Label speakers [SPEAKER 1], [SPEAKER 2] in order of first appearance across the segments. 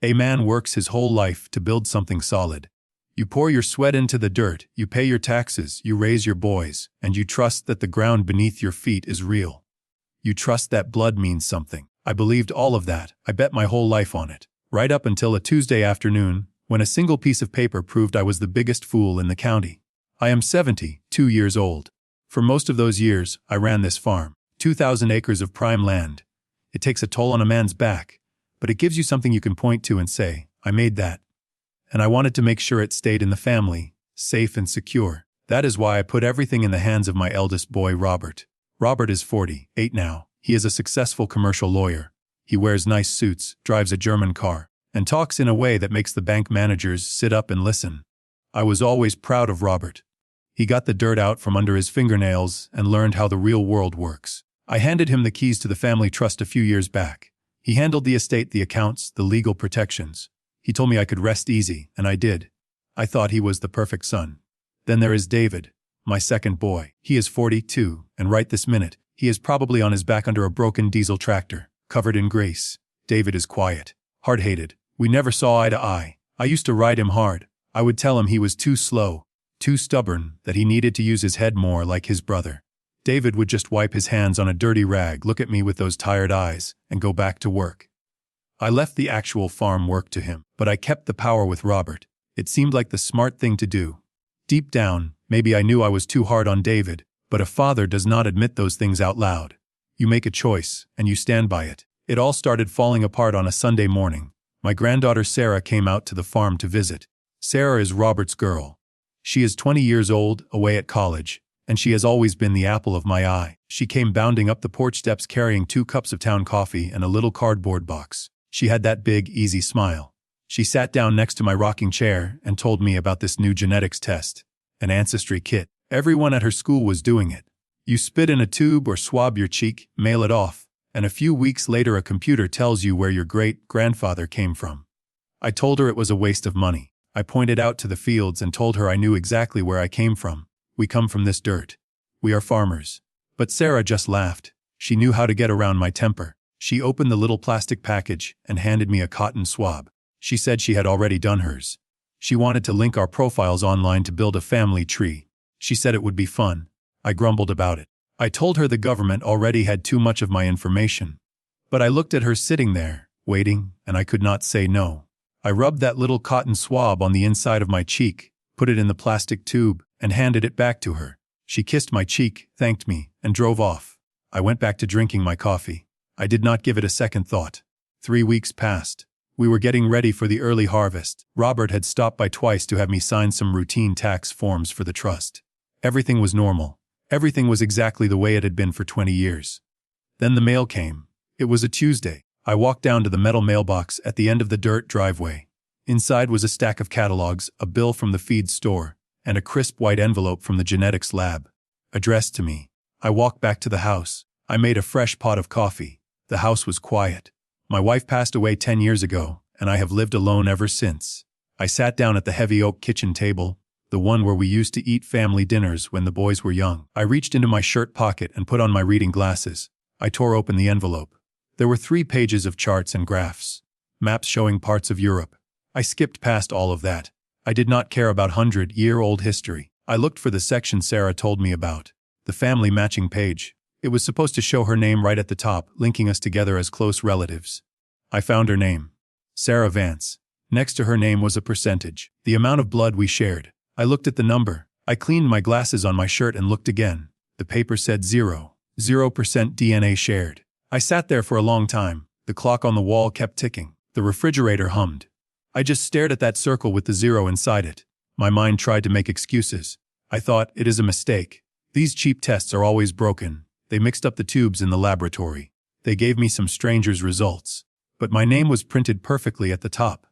[SPEAKER 1] A man works his whole life to build something solid. You pour your sweat into the dirt, you pay your taxes, you raise your boys, and you trust that the ground beneath your feet is real. You trust that blood means something. I believed all of that. I bet my whole life on it. Right up until a Tuesday afternoon, when a single piece of paper proved I was the biggest fool in the county. I am 72 years old. For most of those years, I ran this farm. 2,000 acres of prime land. It takes a toll on a man's back, but it gives you something you can point to and say, I made that. And I wanted to make sure it stayed in the family, safe and secure. That is why I put everything in the hands of my eldest boy, Robert. Robert is 48 now. He is a successful commercial lawyer. He wears nice suits, drives a German car, and talks in a way that makes the bank managers sit up and listen. I was always proud of Robert. He got the dirt out from under his fingernails and learned how the real world works. I handed him the keys to the family trust a few years back. He handled the estate, the accounts, the legal protections. He told me I could rest easy, and I did. I thought he was the perfect son. Then there is David, my second boy. He is 42, and right this minute, he is probably on his back under a broken diesel tractor, covered in grease. David is quiet, hard-hated. We never saw eye to eye. I used to ride him hard. I would tell him he was too slow, too stubborn, that he needed to use his head more like his brother. David would just wipe his hands on a dirty rag, look at me with those tired eyes, and go back to work. I left the actual farm work to him, but I kept the power with Robert. It seemed like the smart thing to do. Deep down, maybe I knew I was too hard on David, but a father does not admit those things out loud. You make a choice, and you stand by it. It all started falling apart on a Sunday morning. My granddaughter Sarah came out to the farm to visit. Sarah is Robert's girl. She is 20 years old, away at college, and she has always been the apple of my eye. She came bounding up the porch steps carrying 2 cups of town coffee and a little cardboard box. She had that big, easy smile. She sat down next to my rocking chair and told me about this new genetics test, an ancestry kit. Everyone at her school was doing it. You spit in a tube or swab your cheek, mail it off, and a few weeks later a computer tells you where your great-grandfather came from. I told her it was a waste of money. I pointed out to the fields and told her I knew exactly where I came from. We come from this dirt. We are farmers. But Sarah just laughed. She knew how to get around my temper. She opened the little plastic package and handed me a cotton swab. She said she had already done hers. She wanted to link our profiles online to build a family tree. She said it would be fun. I grumbled about it. I told her the government already had too much of my information. But I looked at her sitting there, waiting, and I could not say no. I rubbed that little cotton swab on the inside of my cheek, put it in the plastic tube, and handed it back to her. She kissed my cheek, thanked me, and drove off. I went back to drinking my coffee. I did not give it a second thought. 3 weeks passed. We were getting ready for the early harvest. Robert had stopped by twice to have me sign some routine tax forms for the trust. Everything was normal. Everything was exactly the way it had been for 20 years. Then the mail came. It was a Tuesday. I walked down to the metal mailbox at the end of the dirt driveway. Inside was a stack of catalogs, a bill from the feed store, and a crisp white envelope from the genetics lab, addressed to me. I walked back to the house. I made a fresh pot of coffee. The house was quiet. My wife passed away 10 years ago, and I have lived alone ever since. I sat down at the heavy oak kitchen table, the one where we used to eat family dinners when the boys were young. I reached into my shirt pocket and put on my reading glasses. I tore open the envelope. There were 3 pages of charts and graphs, maps showing parts of Europe. I skipped past all of that. I did not care about 100-year-old history. I looked for the section Sarah told me about, the family matching page. It was supposed to show her name right at the top, linking us together as close relatives. I found her name. Sarah Vance. Next to her name was a percentage, the amount of blood we shared. I looked at the number. I cleaned my glasses on my shirt and looked again. The paper said 0% DNA shared. I sat there for a long time. The clock on the wall kept ticking. The refrigerator hummed. I just stared at that circle with the 0 inside it. My mind tried to make excuses. I thought, it is a mistake. These cheap tests are always broken. They mixed up the tubes in the laboratory. They gave me some stranger's results. But my name was printed perfectly at the top.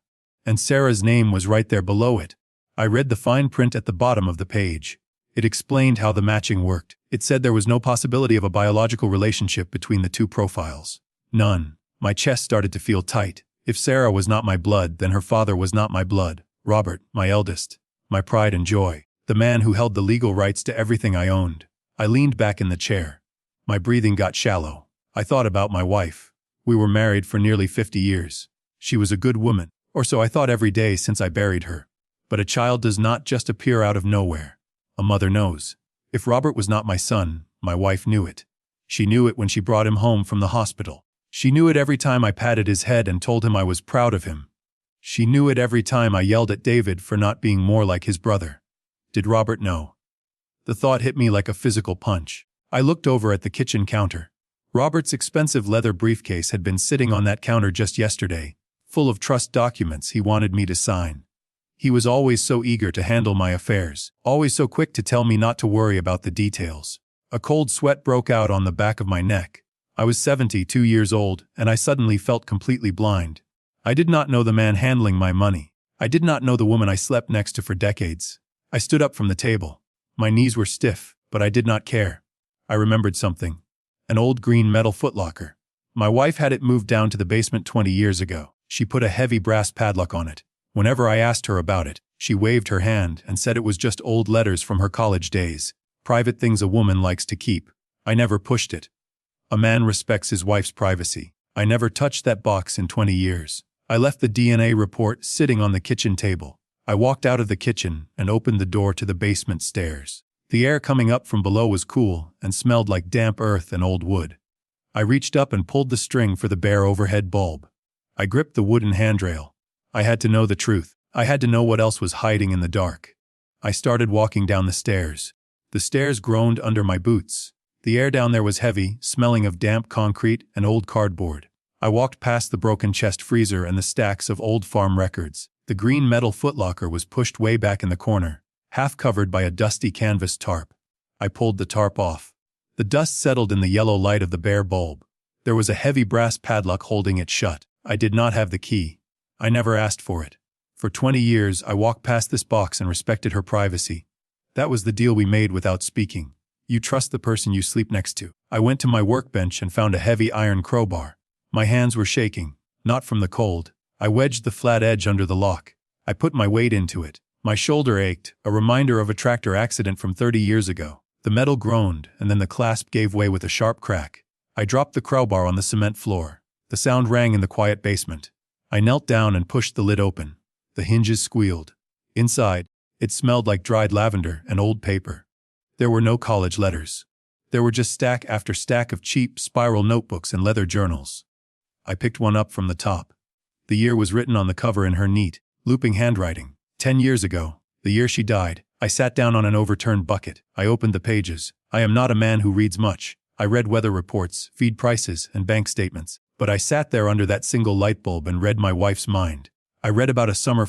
[SPEAKER 1] And Sarah's name was right there below it. I read the fine print at the bottom of the page. It explained how the matching worked. It said there was no possibility of a biological relationship between the 2 profiles. None. My chest started to feel tight. If Sarah was not my blood, then her father was not my blood. Robert, my eldest. My pride and joy. The man who held the legal rights to everything I owned. I leaned back in the chair. My breathing got shallow. I thought about my wife. We were married for nearly 50 years. She was a good woman. Or so I thought every day since I buried her. But a child does not just appear out of nowhere. A mother knows. If Robert was not my son, my wife knew it. She knew it when she brought him home from the hospital. She knew it every time I patted his head and told him I was proud of him. She knew it every time I yelled at David for not being more like his brother. Did Robert know? The thought hit me like a physical punch. I looked over at the kitchen counter. Robert's expensive leather briefcase had been sitting on that counter just yesterday, full of trust documents he wanted me to sign. He was always so eager to handle my affairs, always so quick to tell me not to worry about the details. A cold sweat broke out on the back of my neck. I was 72 years old, and I suddenly felt completely blind. I did not know the man handling my money. I did not know the woman I slept next to for decades. I stood up from the table. My knees were stiff, but I did not care. I remembered something. An old green metal footlocker. My wife had it moved down to the basement 20 years ago. She put a heavy brass padlock on it. Whenever I asked her about it, she waved her hand and said it was just old letters from her college days. Private things a woman likes to keep. I never pushed it. A man respects his wife's privacy. I never touched that box in 20 years. I left the DNA report sitting on the kitchen table. I walked out of the kitchen and opened the door to the basement stairs. The air coming up from below was cool and smelled like damp earth and old wood. I reached up and pulled the string for the bare overhead bulb. I gripped the wooden handrail. I had to know the truth. I had to know what else was hiding in the dark. I started walking down the stairs. The stairs groaned under my boots. The air down there was heavy, smelling of damp concrete and old cardboard. I walked past the broken chest freezer and the stacks of old farm records. The green metal footlocker was pushed way back in the corner, half covered by a dusty canvas tarp. I pulled the tarp off. The dust settled in the yellow light of the bare bulb. There was a heavy brass padlock holding it shut. I did not have the key. I never asked for it. For 20 years, I walked past this box and respected her privacy. That was the deal we made without speaking. You trust the person you sleep next to. I went to my workbench and found a heavy iron crowbar. My hands were shaking, not from the cold. I wedged the flat edge under the lock. I put my weight into it. My shoulder ached, a reminder of a tractor accident from 30 years ago. The metal groaned, and then the clasp gave way with a sharp crack. I dropped the crowbar on the cement floor. The sound rang in the quiet basement. I knelt down and pushed the lid open. The hinges squealed. Inside, it smelled like dried lavender and old paper. There were no college letters. There were just stack after stack of cheap spiral notebooks and leather journals. I picked one up from the top. The year was written on the cover in her neat, looping handwriting. 10 years ago, the year she died. I sat down on an overturned bucket. I opened the pages. I am not a man who reads much. I read weather reports, feed prices, and bank statements. But I sat there under that single light bulb and read my wife's mind. I read about a summer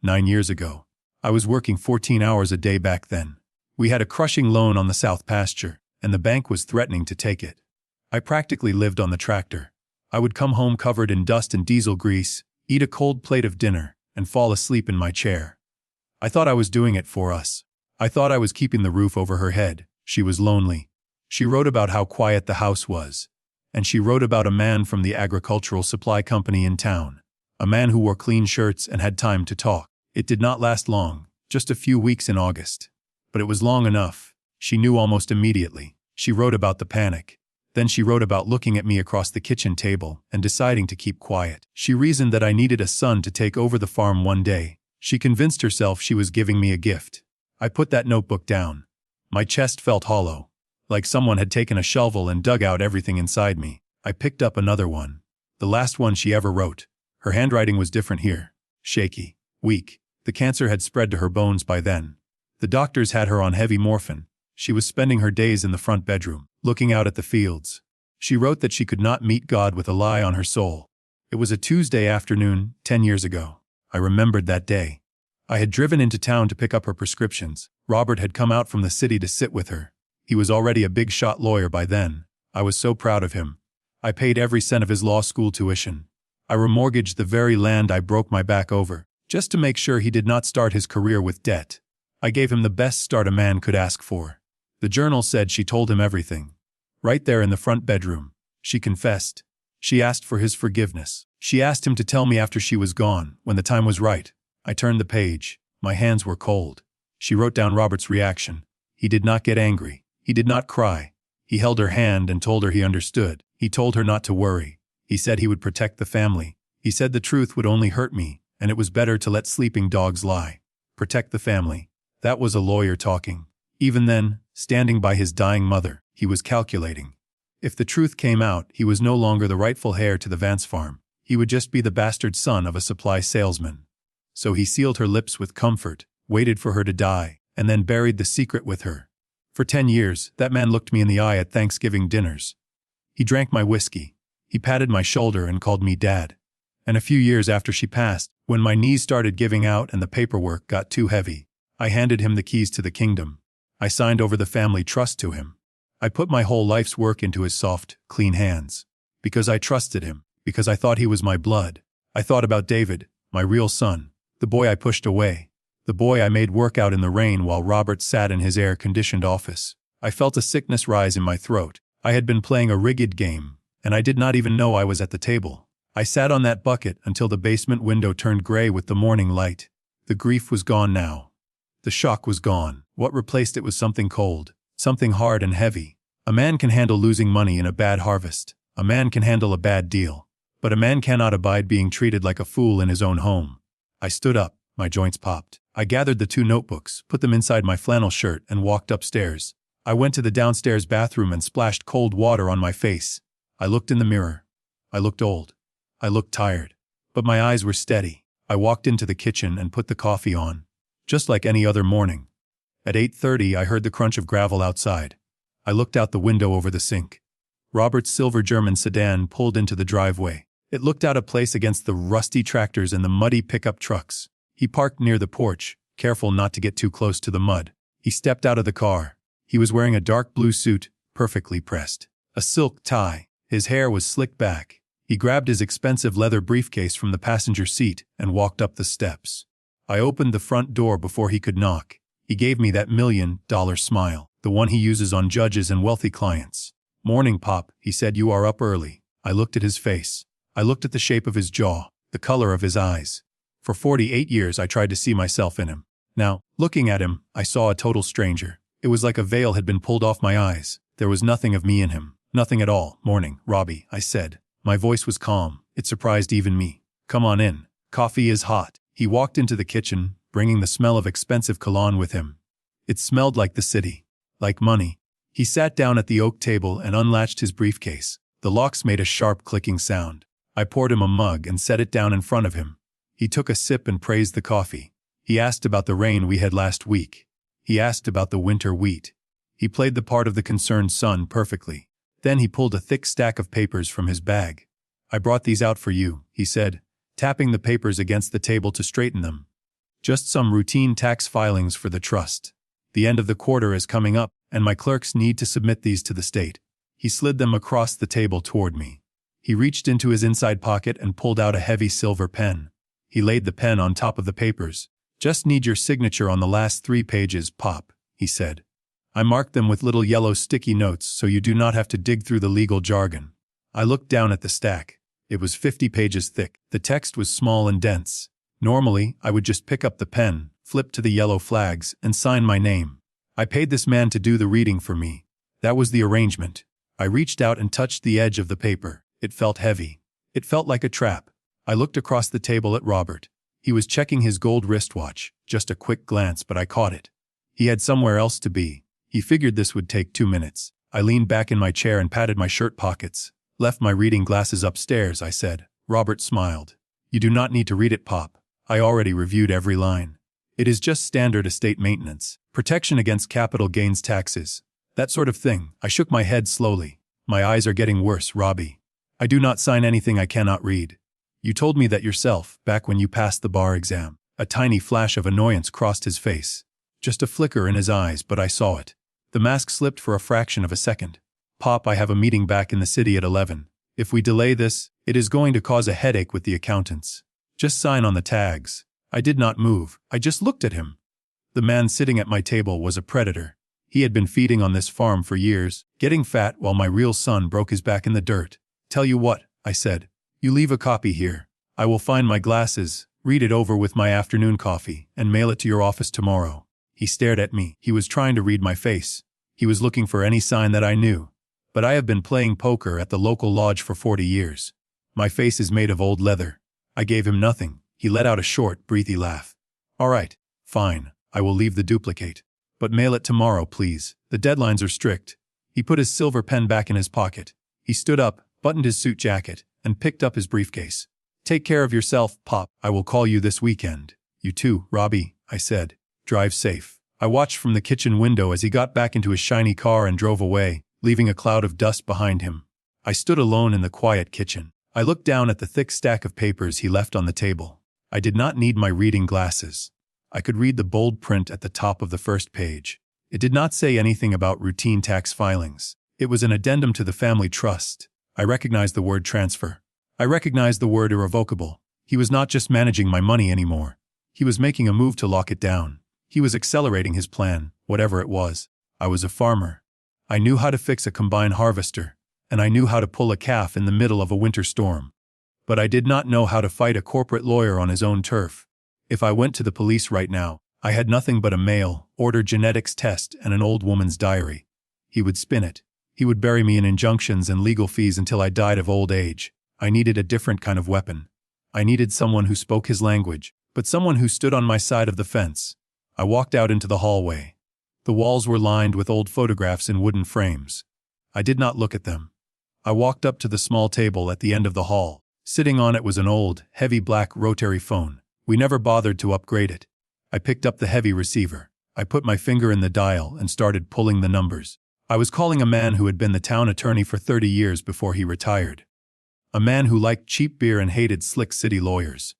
[SPEAKER 1] 9 years ago. I was working 14 hours a day back then. We had a crushing loan on the south pasture, and the bank was threatening to take it. I practically lived on the tractor. I would come home covered in dust and diesel grease, eat a cold plate of dinner, and fall asleep in my chair. I thought I was doing it for us. I thought I was keeping the roof over her head. She was lonely. She wrote about how quiet the house was. And she wrote about a man from the agricultural supply company in town. A man who wore clean shirts and had time to talk. It did not last long, just a few weeks in August. But it was long enough. She knew almost immediately. She wrote about the panic. Then she wrote about looking at me across the kitchen table and deciding to keep quiet. She reasoned that I needed a son to take over the farm one day. She convinced herself she was giving me a gift. I put that notebook down. My chest felt hollow, like someone had taken a shovel and dug out everything inside me. I picked up another one. The last one she ever wrote. Her handwriting was different here. Shaky. Weak. The cancer had spread to her bones by then. The doctors had her on heavy morphine. She was spending her days in the front bedroom, looking out at the fields. She wrote that she could not meet God with a lie on her soul. It was a Tuesday afternoon, 10 years ago. I remembered that day. I had driven into town to pick up her prescriptions. Robert had come out from the city to sit with her. He was already a big-shot lawyer by then. I was so proud of him. I paid every cent of his law school tuition. I remortgaged the very land I broke my back over, just to make sure he did not start his career with debt. I gave him the best start a man could ask for. The journal said she told him everything. Right there in the front bedroom. She confessed. She asked for his forgiveness. She asked him to tell me after she was gone, when the time was right. I turned the page. My hands were cold. She wrote down Robert's reaction. He did not get angry. He did not cry. He held her hand and told her he understood. He told her not to worry. He said he would protect the family. He said the truth would only hurt me, and it was better to let sleeping dogs lie. Protect the family. That was a lawyer talking. Even then, standing by his dying mother, he was calculating. If the truth came out, he was no longer the rightful heir to the Vance farm. He would just be the bastard son of a supply salesman. So he sealed her lips with comfort, waited for her to die, and then buried the secret with her. For 10 years, that man looked me in the eye at Thanksgiving dinners. He drank my whiskey. He patted my shoulder and called me Dad. And a few years after she passed, when my knees started giving out and the paperwork got too heavy, I handed him the keys to the kingdom. I signed over the family trust to him. I put my whole life's work into his soft, clean hands. Because I trusted him, because I thought he was my blood. I thought about David, my real son, the boy I pushed away, the boy I made work out in the rain while Robert sat in his air-conditioned office. I felt a sickness rise in my throat. I had been playing a rigged game, and I did not even know I was at the table. I sat on that bucket until the basement window turned gray with the morning light. The grief was gone now. The shock was gone. What replaced it was something cold, something hard and heavy. A man can handle losing money in a bad harvest. A man can handle a bad deal. But a man cannot abide being treated like a fool in his own home. I stood up, my joints popped. I gathered the 2 notebooks, put them inside my flannel shirt, and walked upstairs. I went to the downstairs bathroom and splashed cold water on my face. I looked in the mirror. I looked old. I looked tired. But my eyes were steady. I walked into the kitchen and put the coffee on. Just like any other morning. At 8:30 I heard the crunch of gravel outside. I looked out the window over the sink. Robert's silver German sedan pulled into the driveway. It looked out of place against the rusty tractors and the muddy pickup trucks. He parked near the porch, careful not to get too close to the mud. He stepped out of the car. He was wearing a dark blue suit, perfectly pressed. A silk tie. His hair was slicked back. He grabbed his expensive leather briefcase from the passenger seat and walked up the steps. I opened the front door before he could knock. He gave me that $1 million smile, the one he uses on judges and wealthy clients. "Morning, Pop," he said. "You are up early." I looked at his face. I looked at the shape of his jaw, the color of his eyes. For 48 years I tried to see myself in him. Now, looking at him, I saw a total stranger. It was like a veil had been pulled off my eyes. There was nothing of me in him. Nothing at all. "Morning, Robbie," I said. My voice was calm. It surprised even me. "Come on in. Coffee is hot." He walked into the kitchen, bringing the smell of expensive cologne with him. It smelled like the city. Like money. He sat down at the oak table and unlatched his briefcase. The locks made a sharp clicking sound. I poured him a mug and set it down in front of him. He took a sip and praised the coffee. He asked about the rain we had last week. He asked about the winter wheat. He played the part of the concerned son perfectly. Then he pulled a thick stack of papers from his bag. "I brought these out for you," he said, tapping the papers against the table to straighten them. "Just some routine tax filings for the trust. The end of the quarter is coming up, and my clerks need to submit these to the state." He slid them across the table toward me. He reached into his inside pocket and pulled out a heavy silver pen. He laid the pen on top of the papers. "Just need your signature on the last 3 pages, Pop," he said. "I marked them with little yellow sticky notes so you do not have to dig through the legal jargon." I looked down at the stack. It was 50 pages thick. The text was small and dense. Normally, I would just pick up the pen, flip to the yellow flags, and sign my name. I paid this man to do the reading for me. That was the arrangement. I reached out and touched the edge of the paper. It felt heavy. It felt like a trap. I looked across the table at Robert. He was checking his gold wristwatch. Just a quick glance, but I caught it. He had somewhere else to be. He figured this would take 2 minutes. I leaned back in my chair and patted my shirt pockets. "Left my reading glasses upstairs," I said. Robert smiled. "You do not need to read it, Pop. I already reviewed every line. It is just standard estate maintenance, protection against capital gains taxes, that sort of thing." I shook my head slowly. "My eyes are getting worse, Robbie. I do not sign anything I cannot read. You told me that yourself, back when you passed the bar exam." A tiny flash of annoyance crossed his face. Just a flicker in his eyes, but I saw it. The mask slipped for a fraction of a second. "Pop, I have a meeting back in the city at 11. If we delay this, it is going to cause a headache with the accountants. Just sign on the tags." I did not move. I just looked at him. The man sitting at my table was a predator. He had been feeding on this farm for years, getting fat while my real son broke his back in the dirt. "Tell you what," I said. "You leave a copy here. I will find my glasses, read it over with my afternoon coffee, and mail it to your office tomorrow." He stared at me. He was trying to read my face. He was looking for any sign that I knew. But I have been playing poker at the local lodge for 40 years. My face is made of old leather. I gave him nothing. He let out a short, breathy laugh. All right, fine, I will leave the duplicate. But mail it tomorrow, please. The deadlines are strict. He put his silver pen back in his pocket. He stood up, buttoned his suit jacket, and picked up his briefcase. Take care of yourself, Pop. I will call you this weekend. You too, Robbie, I said. Drive safe. I watched from the kitchen window as he got back into his shiny car and drove away, leaving a cloud of dust behind him. I stood alone in the quiet kitchen. I looked down at the thick stack of papers he left on the table. I did not need my reading glasses. I could read the bold print at the top of the first page. It did not say anything about routine tax filings. It was an addendum to the family trust. I recognized the word transfer. I recognized the word irrevocable. He was not just managing my money anymore. He was making a move to lock it down. He was accelerating his plan, whatever it was. I was a farmer. I knew how to fix a combine harvester, and I knew how to pull a calf in the middle of a winter storm. But I did not know how to fight a corporate lawyer on his own turf. If I went to the police right now, I had nothing but a mail-order genetics test and an old woman's diary. He would spin it. He would bury me in injunctions and legal fees until I died of old age. I needed a different kind of weapon. I needed someone who spoke his language, but someone who stood on my side of the fence. I walked out into the hallway. The walls were lined with old photographs in wooden frames. I did not look at them. I walked up to the small table at the end of the hall. Sitting on it was an old, heavy black rotary phone. We never bothered to upgrade it. I picked up the heavy receiver. I put my finger in the dial and started pulling the numbers. I was calling a man who had been the town attorney for 30 years before he retired. A man who liked cheap beer and hated slick city lawyers.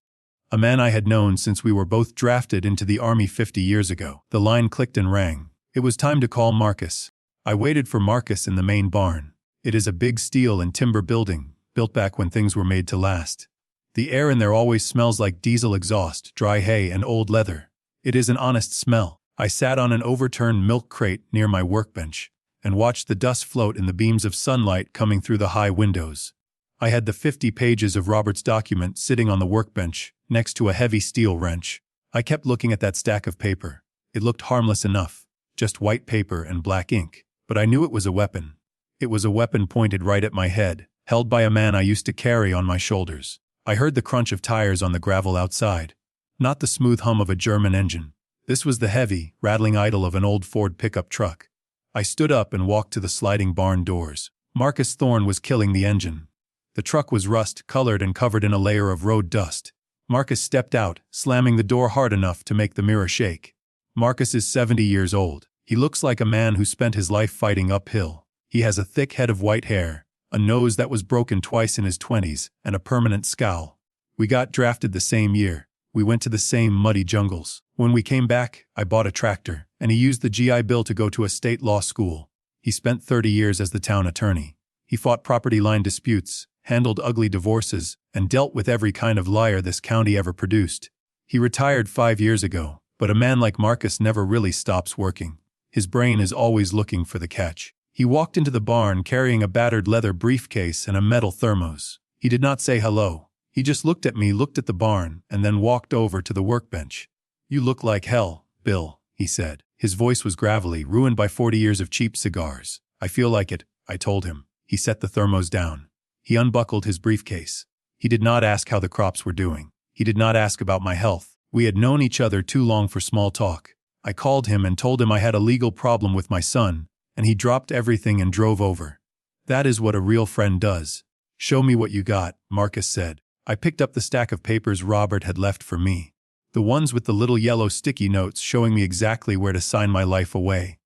[SPEAKER 1] A man I had known since we were both drafted into the Army 50 years ago. The line clicked and rang. It was time to call Marcus. I waited for Marcus in the main barn. It is a big steel and timber building, built back when things were made to last. The air in there always smells like diesel exhaust, dry hay, and old leather. It is an honest smell. I sat on an overturned milk crate near my workbench and watched the dust float in the beams of sunlight coming through the high windows. I had the 50 pages of Robert's document sitting on the workbench, next to a heavy steel wrench. I kept looking at that stack of paper. It looked harmless enough, just white paper and black ink. But I knew it was a weapon. It was a weapon pointed right at my head, held by a man I used to carry on my shoulders. I heard the crunch of tires on the gravel outside. Not the smooth hum of a German engine. This was the heavy, rattling idle of an old Ford pickup truck. I stood up and walked to the sliding barn doors. Marcus Thorne was killing the engine. The truck was rust-colored and covered in a layer of road dust. Marcus stepped out, slamming the door hard enough to make the mirror shake. Marcus is 70 years old. He looks like a man who spent his life fighting uphill. He has a thick head of white hair, a nose that was broken twice in his 20s, and a permanent scowl. We got drafted the same year. We went to the same muddy jungles. When we came back, I bought a tractor, and he used the GI Bill to go to a state law school. He spent 30 years as the town attorney. He fought property line disputes, handled ugly divorces, and dealt with every kind of liar this county ever produced. He retired 5 years ago, but a man like Marcus never really stops working. His brain is always looking for the catch. He walked into the barn carrying a battered leather briefcase and a metal thermos. He did not say hello. He just looked at me, looked at the barn, and then walked over to the workbench. "You look like hell, Bill," he said. His voice was gravelly, ruined by 40 years of cheap cigars. "I feel like it," I told him. He set the thermos down. He unbuckled his briefcase. He did not ask how the crops were doing. He did not ask about my health. We had known each other too long for small talk. I called him and told him I had a legal problem with my son, and he dropped everything and drove over. That is what a real friend does. "Show me what you got," Marcus said. I picked up the stack of papers Robert had left for me. The ones with the little yellow sticky notes showing me exactly where to sign my life away.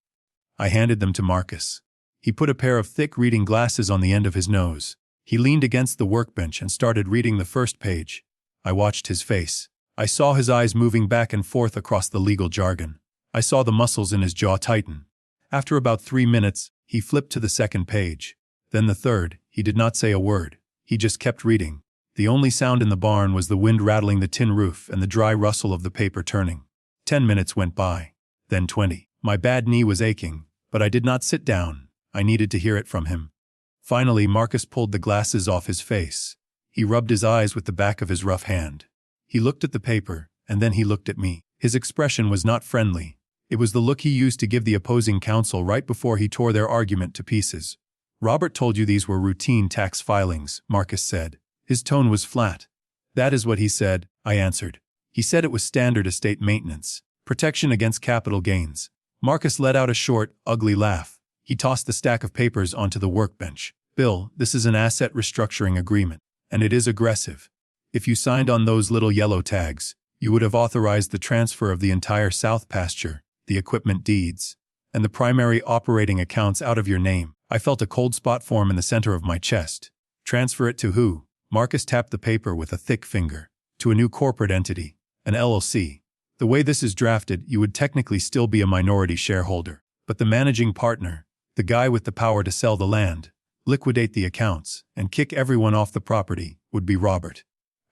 [SPEAKER 1] I handed them to Marcus. He put a pair of thick reading glasses on the end of his nose. He leaned against the workbench and started reading the first page. I watched his face. I saw his eyes moving back and forth across the legal jargon. I saw the muscles in his jaw tighten. After about 3 minutes, he flipped to the second page. Then the third. He did not say a word. He just kept reading. The only sound in the barn was the wind rattling the tin roof and the dry rustle of the paper turning. 10 minutes went by. Then 20. My bad knee was aching, but I did not sit down. I needed to hear it from him. Finally, Marcus pulled the glasses off his face. He rubbed his eyes with the back of his rough hand. He looked at the paper, and then he looked at me. His expression was not friendly. It was the look he used to give the opposing counsel right before he tore their argument to pieces. "Robert told you these were routine tax filings," Marcus said. His tone was flat. That is what he said, I answered. He said it was standard estate maintenance, protection against capital gains. Marcus let out a short, ugly laugh. He tossed the stack of papers onto the workbench. Bill, this is an asset restructuring agreement, and it is aggressive. If you signed on those little yellow tags, you would have authorized the transfer of the entire south pasture, the equipment deeds, and the primary operating accounts out of your name. I felt a cold spot form in the center of my chest. Transfer it to who? Marcus tapped the paper with a thick finger. To a new corporate entity, an LLC. The way this is drafted, you would technically still be a minority shareholder, but the managing partner, the guy with the power to sell the land, liquidate the accounts, and kick everyone off the property, would be Robert.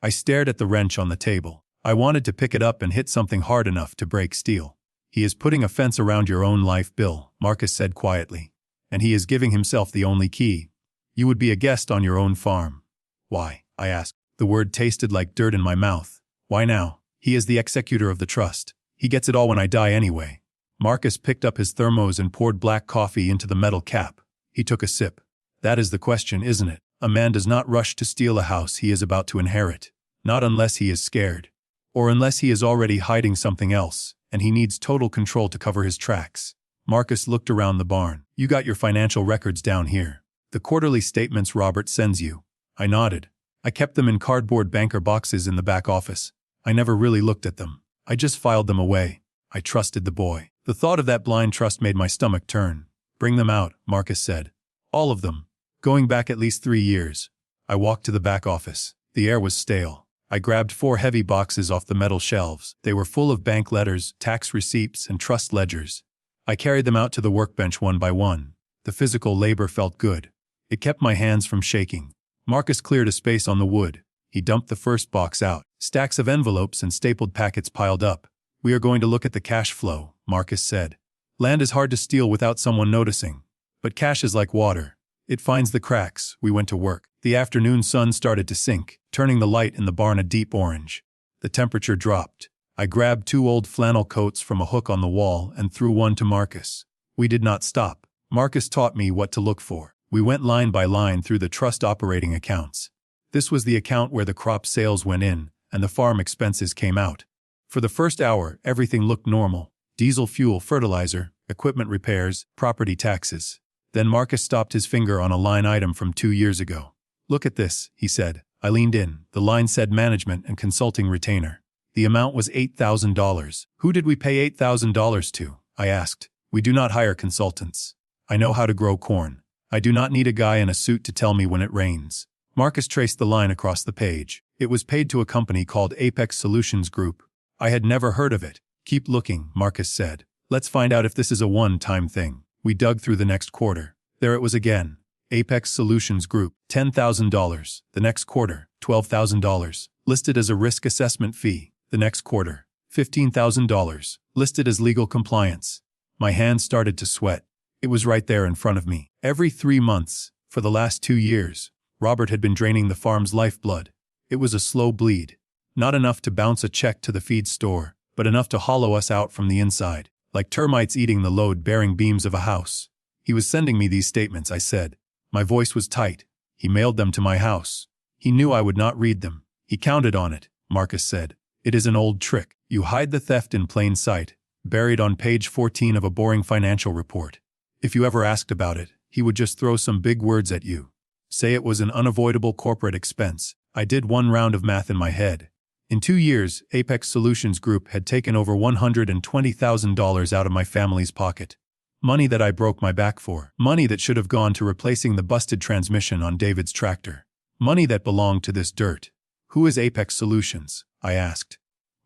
[SPEAKER 1] I stared at the wrench on the table. I wanted to pick it up and hit something hard enough to break steel. He is putting a fence around your own life, Bill, Marcus said quietly. And he is giving himself the only key. You would be a guest on your own farm. Why? I asked. The word tasted like dirt in my mouth. Why now? He is the executor of the trust. He gets it all when I die anyway. Marcus picked up his thermos and poured black coffee into the metal cap. He took a sip. That is the question, isn't it? A man does not rush to steal a house he is about to inherit. Not unless he is scared. Or unless he is already hiding something else, and he needs total control to cover his tracks. Marcus looked around the barn. You got your financial records down here. The quarterly statements Robert sends you. I nodded. I kept them in cardboard banker boxes in the back office. I never really looked at them. I just filed them away. I trusted the boy. The thought of that blind trust made my stomach turn. Bring them out, Marcus said. All of them. Going back at least 3 years. I walked to the back office. The air was stale. I grabbed 4 heavy boxes off the metal shelves. They were full of bank letters, tax receipts, and trust ledgers. I carried them out to the workbench one by one. The physical labor felt good. It kept my hands from shaking. Marcus cleared a space on the wood. He dumped the first box out. Stacks of envelopes and stapled packets piled up. We are going to look at the cash flow, Marcus said. Land is hard to steal without someone noticing. But cash is like water. It finds the cracks. We went to work. The afternoon sun started to sink, turning the light in the barn a deep orange. The temperature dropped. I grabbed 2 old flannel coats from a hook on the wall and threw one to Marcus. We did not stop. Marcus taught me what to look for. We went line by line through the trust operating accounts. This was the account where the crop sales went in and the farm expenses came out. For the first hour, everything looked normal. Diesel fuel, fertilizer, equipment repairs, property taxes. Then Marcus stopped his finger on a line item from 2 years ago. Look at this, he said. I leaned in. The line said management and consulting retainer. The amount was $8,000. Who did we pay $8,000 to? I asked. We do not hire consultants. I know how to grow corn. I do not need a guy in a suit to tell me when it rains. Marcus traced the line across the page. It was paid to a company called Apex Solutions Group. I had never heard of it. Keep looking, Marcus said. Let's find out if this is a one-time thing. We dug through the next quarter. There it was again. Apex Solutions Group, $10,000. The next quarter, $12,000. Listed as a risk assessment fee. The next quarter, $15,000. Listed as legal compliance. My hands started to sweat. It was right there in front of me. Every 3 months, for the last 2 years, Robert had been draining the farm's lifeblood. It was a slow bleed. Not enough to bounce a check to the feed store, but enough to hollow us out from the inside, like termites eating the load-bearing beams of a house. He was sending me these statements, I said. My voice was tight. He mailed them to my house. He knew I would not read them. He counted on it, Marcus said. It is an old trick. You hide the theft in plain sight, buried on page 14 of a boring financial report. If you ever asked about it, he would just throw some big words at you. Say it was an unavoidable corporate expense. I did 1 round of math in my head. In 2 years, Apex Solutions Group had taken over $120,000 out of my family's pocket. Money that I broke my back for. Money that should have gone to replacing the busted transmission on David's tractor. Money that belonged to this dirt. Who is Apex Solutions? I asked.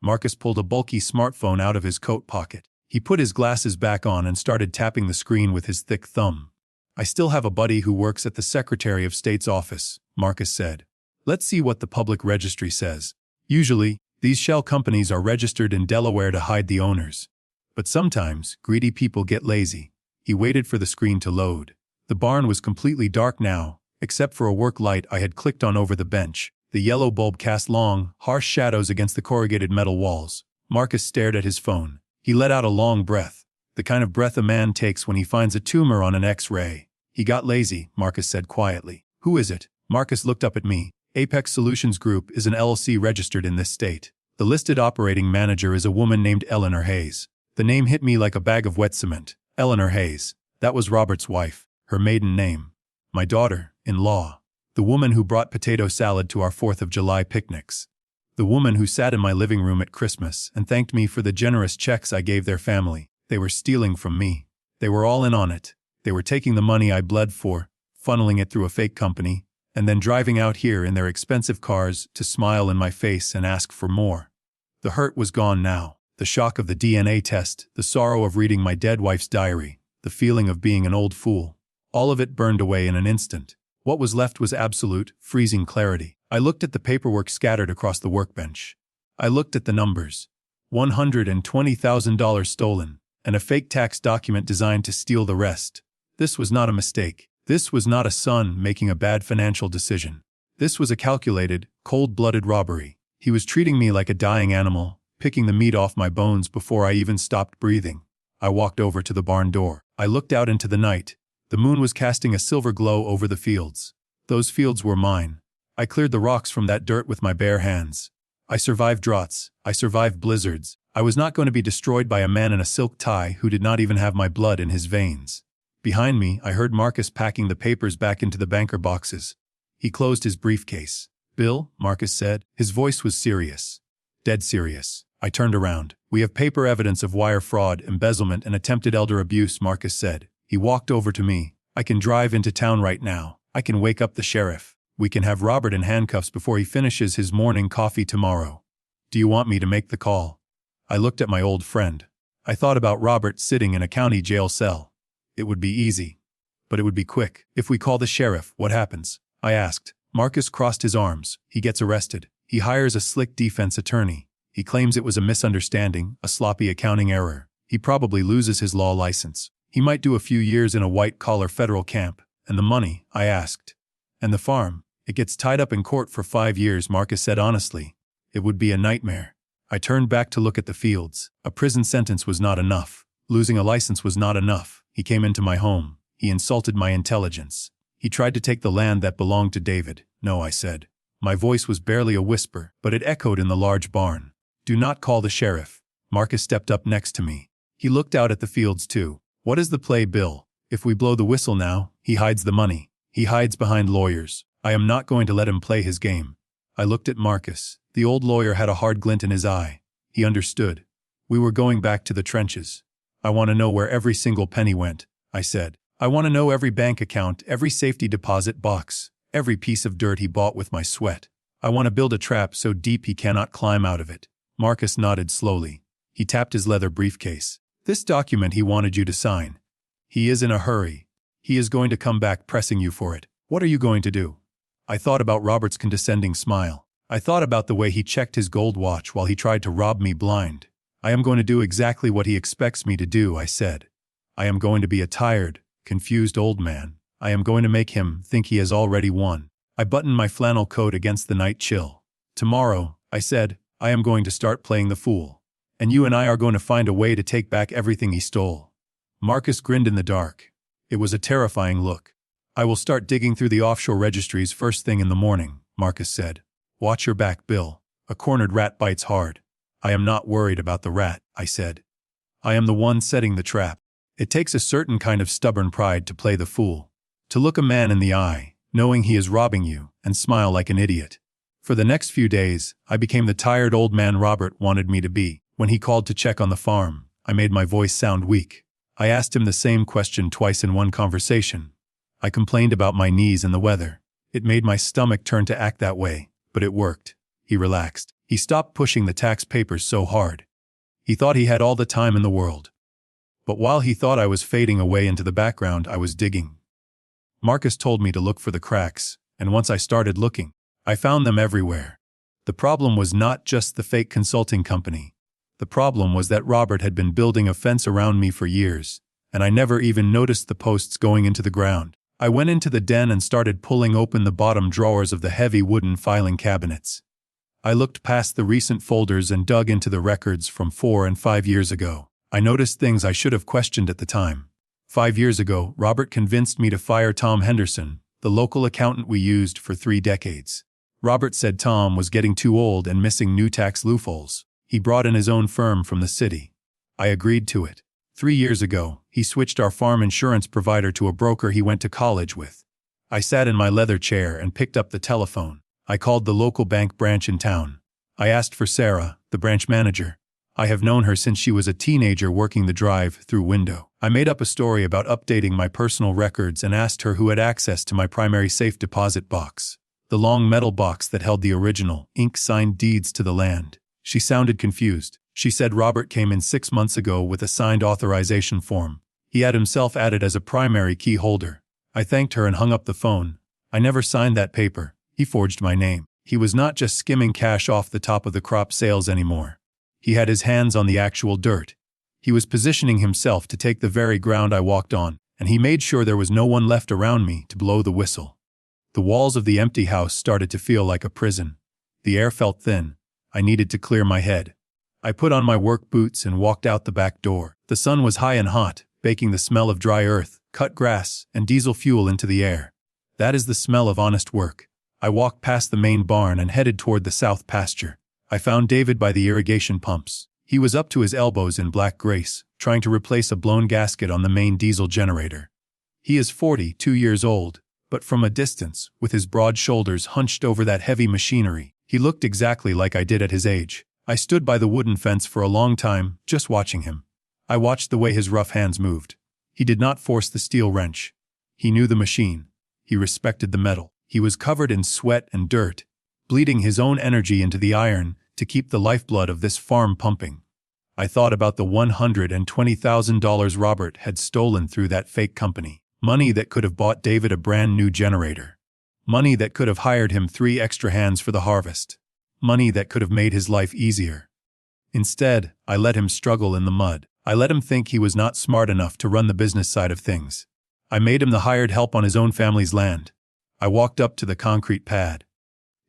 [SPEAKER 1] Marcus pulled a bulky smartphone out of his coat pocket. He put his glasses back on and started tapping the screen with his thick thumb. I still have a buddy who works at the Secretary of State's office, Marcus said. Let's see what the public registry says. Usually, these shell companies are registered in Delaware to hide the owners. But sometimes, greedy people get lazy. He waited for the screen to load. The barn was completely dark now, except for a work light I had clicked on over the bench. The yellow bulb cast long, harsh shadows against the corrugated metal walls. Marcus stared at his phone. He let out a long breath, the kind of breath a man takes when he finds a tumor on an X-ray. He got lazy, Marcus said quietly. Who is it? Marcus looked up at me. Apex Solutions Group is an LLC registered in this state. The listed operating manager is a woman named Eleanor Hayes. The name hit me like a bag of wet cement. Eleanor Hayes. That was Robert's wife, her maiden name. My daughter-in-law. The woman who brought potato salad to our 4th of July picnics. The woman who sat in my living room at Christmas and thanked me for the generous checks I gave their family. They were stealing from me. They were all in on it. They were taking the money I bled for, funneling it through a fake company, and then driving out here in their expensive cars to smile in my face and ask for more. The hurt was gone now. The shock of the DNA test, the sorrow of reading my dead wife's diary, the feeling of being an old fool. All of it burned away in an instant. What was left was absolute, freezing clarity. I looked at the paperwork scattered across the workbench. I looked at the numbers. $120,000 stolen, and a fake tax document designed to steal the rest. This was not a mistake. This was not a son making a bad financial decision. This was a calculated, cold-blooded robbery. He was treating me like a dying animal, picking the meat off my bones before I even stopped breathing. I walked over to the barn door. I looked out into the night. The moon was casting a silver glow over the fields. Those fields were mine. I cleared the rocks from that dirt with my bare hands. I survived droughts. I survived blizzards. I was not going to be destroyed by a man in a silk tie who did not even have my blood in his veins. Behind me, I heard Marcus packing the papers back into the banker boxes. He closed his briefcase. "Bill," Marcus said. His voice was serious. Dead serious. I turned around. "We have paper evidence of wire fraud, embezzlement, and attempted elder abuse," Marcus said. He walked over to me. "I can drive into town right now. I can wake up the sheriff. We can have Robert in handcuffs before he finishes his morning coffee tomorrow. Do you want me to make the call?" I looked at my old friend. I thought about Robert sitting in a county jail cell. It would be easy. But it would be quick. "If we call the sheriff, what happens?" I asked. Marcus crossed his arms. "He gets arrested. He hires a slick defense attorney. He claims it was a misunderstanding, a sloppy accounting error. He probably loses his law license. He might do a few years in a white-collar federal camp. And the money?" I asked. "And the farm? It gets tied up in court for 5 years," Marcus said honestly. "It would be a nightmare." I turned back to look at the fields. A prison sentence was not enough. Losing a license was not enough. He came into my home. He insulted my intelligence. He tried to take the land that belonged to David. "No," I said. My voice was barely a whisper, but it echoed in the large barn. "Do not call the sheriff." Marcus stepped up next to me. He looked out at the fields too. "What is the play, Bill? If we blow the whistle now, he hides the money. He hides behind lawyers. I am not going to let him play his game." I looked at Marcus. The old lawyer had a hard glint in his eye. He understood. "We were going back to the trenches. I want to know where every single penny went," I said. "I want to know every bank account, every safety deposit box, every piece of dirt he bought with my sweat. I want to build a trap so deep he cannot climb out of it." Marcus nodded slowly. He tapped his leather briefcase. "This document he wanted you to sign. He is in a hurry. He is going to come back pressing you for it. What are you going to do?" I thought about Robert's condescending smile. I thought about the way he checked his gold watch while he tried to rob me blind. "I am going to do exactly what he expects me to do," I said. "I am going to be a tired, confused old man. I am going to make him think he has already won." I buttoned my flannel coat against the night chill. "Tomorrow," I said, "I am going to start playing the fool. And you and I are going to find a way to take back everything he stole." Marcus grinned in the dark. It was a terrifying look. "I will start digging through the offshore registries first thing in the morning," Marcus said. "Watch your back, Bill. A cornered rat bites hard." "I am not worried about the rat," I said. "I am the one setting the trap." It takes a certain kind of stubborn pride to play the fool. To look a man in the eye, knowing he is robbing you, and smile like an idiot. For the next few days, I became the tired old man Robert wanted me to be. When he called to check on the farm, I made my voice sound weak. I asked him the same question twice in one conversation. I complained about my knees and the weather. It made my stomach turn to act that way, but it worked. He relaxed. He stopped pushing the tax papers so hard. He thought he had all the time in the world. But while he thought I was fading away into the background, I was digging. Marcus told me to look for the cracks, and once I started looking, I found them everywhere. The problem was not just the fake consulting company. The problem was that Robert had been building a fence around me for years, and I never even noticed the posts going into the ground. I went into the den and started pulling open the bottom drawers of the heavy wooden filing cabinets. I looked past the recent folders and dug into the records from 4 and 5 years ago. I noticed things I should have questioned at the time. 5 years ago, Robert convinced me to fire Tom Henderson, the local accountant we used for 3 decades. Robert said Tom was getting too old and missing new tax loopholes. He brought in his own firm from the city. I agreed to it. 3 years ago, he switched our farm insurance provider to a broker he went to college with. I sat in my leather chair and picked up the telephone. I called the local bank branch in town. I asked for Sarah, the branch manager. I have known her since she was a teenager working the drive-through window. I made up a story about updating my personal records and asked her who had access to my primary safe deposit box, the long metal box that held the original, ink-signed deeds to the land. She sounded confused. She said Robert came in 6 months ago with a signed authorization form. He had himself added as a primary key holder. I thanked her and hung up the phone. I never signed that paper. He forged my name. He was not just skimming cash off the top of the crop sales anymore. He had his hands on the actual dirt. He was positioning himself to take the very ground I walked on, and he made sure there was no one left around me to blow the whistle. The walls of the empty house started to feel like a prison. The air felt thin. I needed to clear my head. I put on my work boots and walked out the back door. The sun was high and hot, baking the smell of dry earth, cut grass, and diesel fuel into the air. That is the smell of honest work. I walked past the main barn and headed toward the south pasture. I found David by the irrigation pumps. He was up to his elbows in black grease, trying to replace a blown gasket on the main diesel generator. He is 42 years old, but from a distance, with his broad shoulders hunched over that heavy machinery, he looked exactly like I did at his age. I stood by the wooden fence for a long time, just watching him. I watched the way his rough hands moved. He did not force the steel wrench. He knew the machine. He respected the metal. He was covered in sweat and dirt, bleeding his own energy into the iron to keep the lifeblood of this farm pumping. I thought about the $120,000 Robert had stolen through that fake company. Money that could have bought David a brand new generator. Money that could have hired him 3 extra hands for the harvest. Money that could have made his life easier. Instead, I let him struggle in the mud. I let him think he was not smart enough to run the business side of things. I made him the hired help on his own family's land. I walked up to the concrete pad.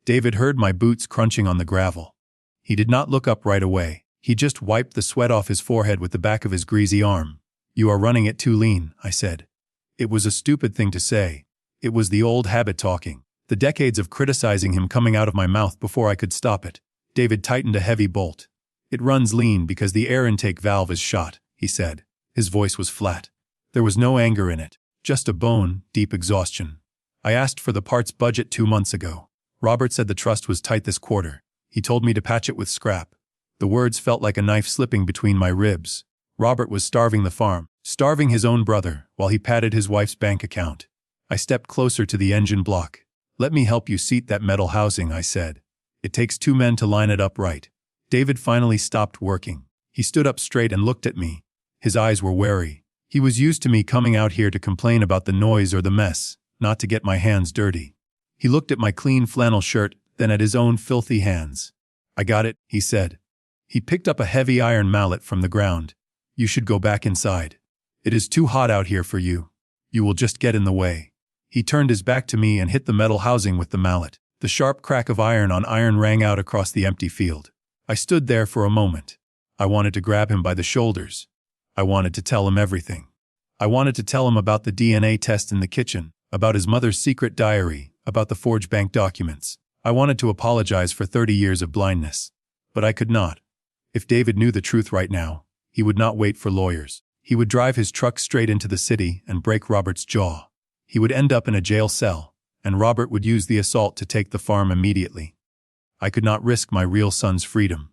[SPEAKER 1] David heard my boots crunching on the gravel. He did not look up right away. He just wiped the sweat off his forehead with the back of his greasy arm. "You are running it too lean," I said. It was a stupid thing to say. It was the old habit talking. The decades of criticizing him coming out of my mouth before I could stop it. David tightened a heavy bolt. "It runs lean because the air intake valve is shot," he said. His voice was flat. There was no anger in it, just a bone, deep exhaustion. "I asked for the parts budget 2 months ago. Robert said the trust was tight this quarter. He told me to patch it with scrap." The words felt like a knife slipping between my ribs. Robert was starving the farm, starving his own brother, while he padded his wife's bank account. I stepped closer to the engine block. "Let me help you seat that metal housing," I said. "It takes 2 men to line it up right." David finally stopped working. He stood up straight and looked at me. His eyes were wary. He was used to me coming out here to complain about the noise or the mess, not to get my hands dirty. He looked at my clean flannel shirt, then at his own filthy hands. "I got it," he said. He picked up a heavy iron mallet from the ground. "You should go back inside. It is too hot out here for you. You will just get in the way." He turned his back to me and hit the metal housing with the mallet. The sharp crack of iron on iron rang out across the empty field. I stood there for a moment. I wanted to grab him by the shoulders. I wanted to tell him everything. I wanted to tell him about the DNA test in the kitchen, about his mother's secret diary, about the forged bank documents. I wanted to apologize for 30 years of blindness. But I could not. If David knew the truth right now, he would not wait for lawyers. He would drive his truck straight into the city and break Robert's jaw. He would end up in a jail cell, and Robert would use the assault to take the farm immediately. I could not risk my real son's freedom.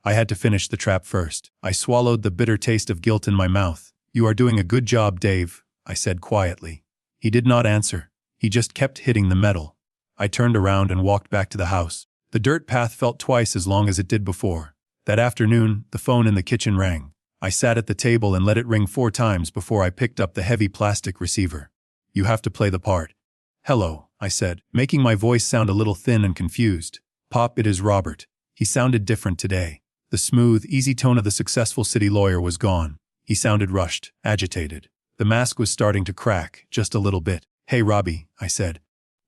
[SPEAKER 1] I had to finish the trap first. I swallowed the bitter taste of guilt in my mouth. "You are doing a good job, Dave," I said quietly. He did not answer. He just kept hitting the metal. I turned around and walked back to the house. The dirt path felt twice as long as it did before. That afternoon, the phone in the kitchen rang. I sat at the table and let it ring 4 times before I picked up the heavy plastic receiver. "You have to play the part." "Hello," I said, making my voice sound a little thin and confused. "Pop, it is Robert." He sounded different today. The smooth, easy tone of the successful city lawyer was gone. He sounded rushed, agitated. The mask was starting to crack, just a little bit. "Hey Robbie," I said.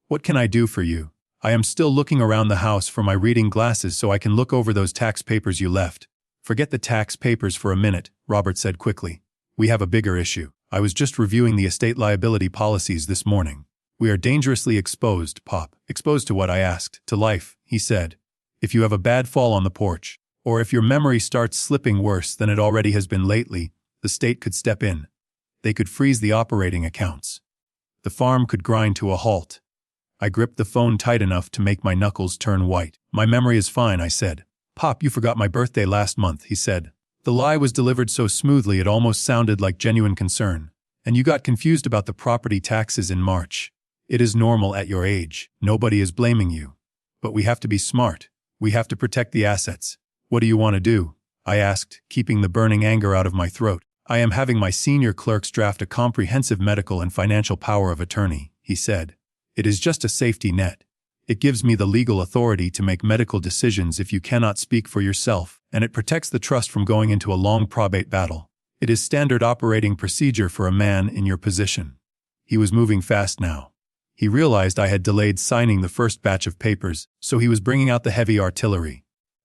[SPEAKER 1] "What can I do for you? I am still looking around the house for my reading glasses so I can look over those tax papers you left." "Forget the tax papers for a minute," Robert said quickly. "We have a bigger issue. I was just reviewing the estate liability policies this morning. We are dangerously exposed, Pop. Exposed to what? I asked. To life, he said. If you have a bad fall on the porch, or if your memory starts slipping worse than it already has been lately, the state could step in. They could freeze the operating accounts. The farm could grind to a halt. I gripped the phone tight enough to make my knuckles turn white. My memory is fine, I said. Pop, you forgot my birthday last month, he said. The lie was delivered so smoothly it almost sounded like genuine concern. And you got confused about the property taxes in March. It is normal at your age. Nobody is blaming you. But we have to be smart. We have to protect the assets. What do you want to do? I asked, keeping the burning anger out of my throat. I am having my senior clerks draft a comprehensive medical and financial power of attorney, he said. It is just a safety net. It gives me the legal authority to make medical decisions if you cannot speak for yourself, and it protects the trust from going into a long probate battle. It is standard operating procedure for a man in your position. He was moving fast now. He realized I had delayed signing the first batch of papers, so he was bringing out the heavy artillery.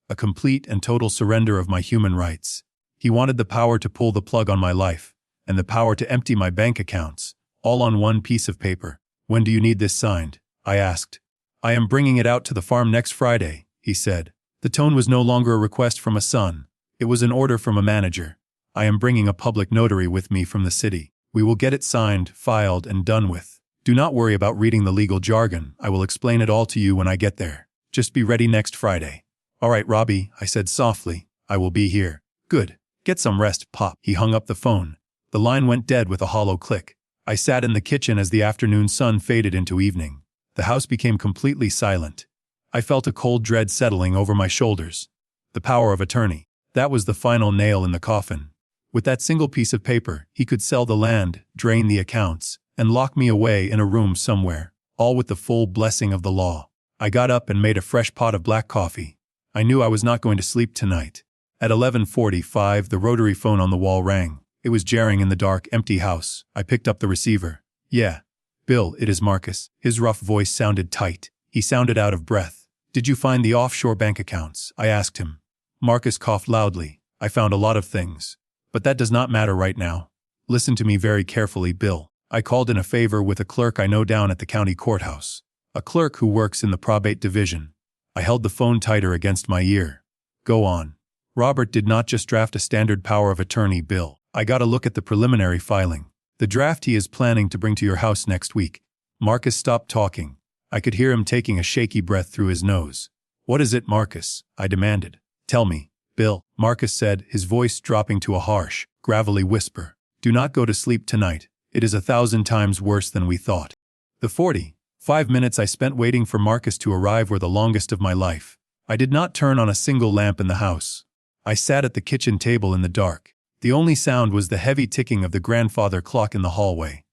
[SPEAKER 1] A complete and total surrender of my human rights. He wanted the power to pull the plug on my life, and the power to empty my bank accounts, all on one piece of paper. When do you need this signed? I asked. I am bringing it out to the farm next Friday, he said. The tone was no longer a request from a son. It was an order from a manager. I am bringing a public notary with me from the city. We will get it signed, filed, and done with. Do not worry about reading the legal jargon. I will explain it all to you when I get there. Just be ready next Friday. All right, Robbie, I said softly. I will be here. Good. Get some rest, Pop. He hung up the phone. The line went dead with a hollow click. I sat in the kitchen as the afternoon sun faded into evening. The house became completely silent. I felt a cold dread settling over my shoulders. The power of attorney. That was the final nail in the coffin. With that single piece of paper, he could sell the land, drain the accounts, and lock me away in a room somewhere, all with the full blessing of the law. I got up and made a fresh pot of black coffee. I knew I was not going to sleep tonight. At 11:45, the rotary phone on the wall rang. It was jarring in the dark, empty house. I picked up the receiver. Yeah. Bill, it is Marcus. His rough voice sounded tight. He sounded out of breath. Did you find the offshore bank accounts? I asked him. Marcus coughed loudly. I found a lot of things. But that does not matter right now. Listen to me very carefully, Bill. I called in a favor with a clerk I know down at the county courthouse. A clerk who works in the probate division. I held the phone tighter against my ear. Go on. Robert did not just draft a standard power of attorney, Bill. I got a look at the preliminary filing. The draft he is planning to bring to your house next week. Marcus stopped talking. I could hear him taking a shaky breath through his nose. What is it, Marcus? I demanded. Tell me, Bill, Marcus said, his voice dropping to a harsh, gravelly whisper. Do not go to sleep tonight. It is 1,000 times worse than we thought. The 45 minutes I spent waiting for Marcus to arrive were the longest of my life. I did not turn on a single lamp in the house. I sat at the kitchen table in the dark. The only sound was the heavy ticking of the grandfather clock in the hallway.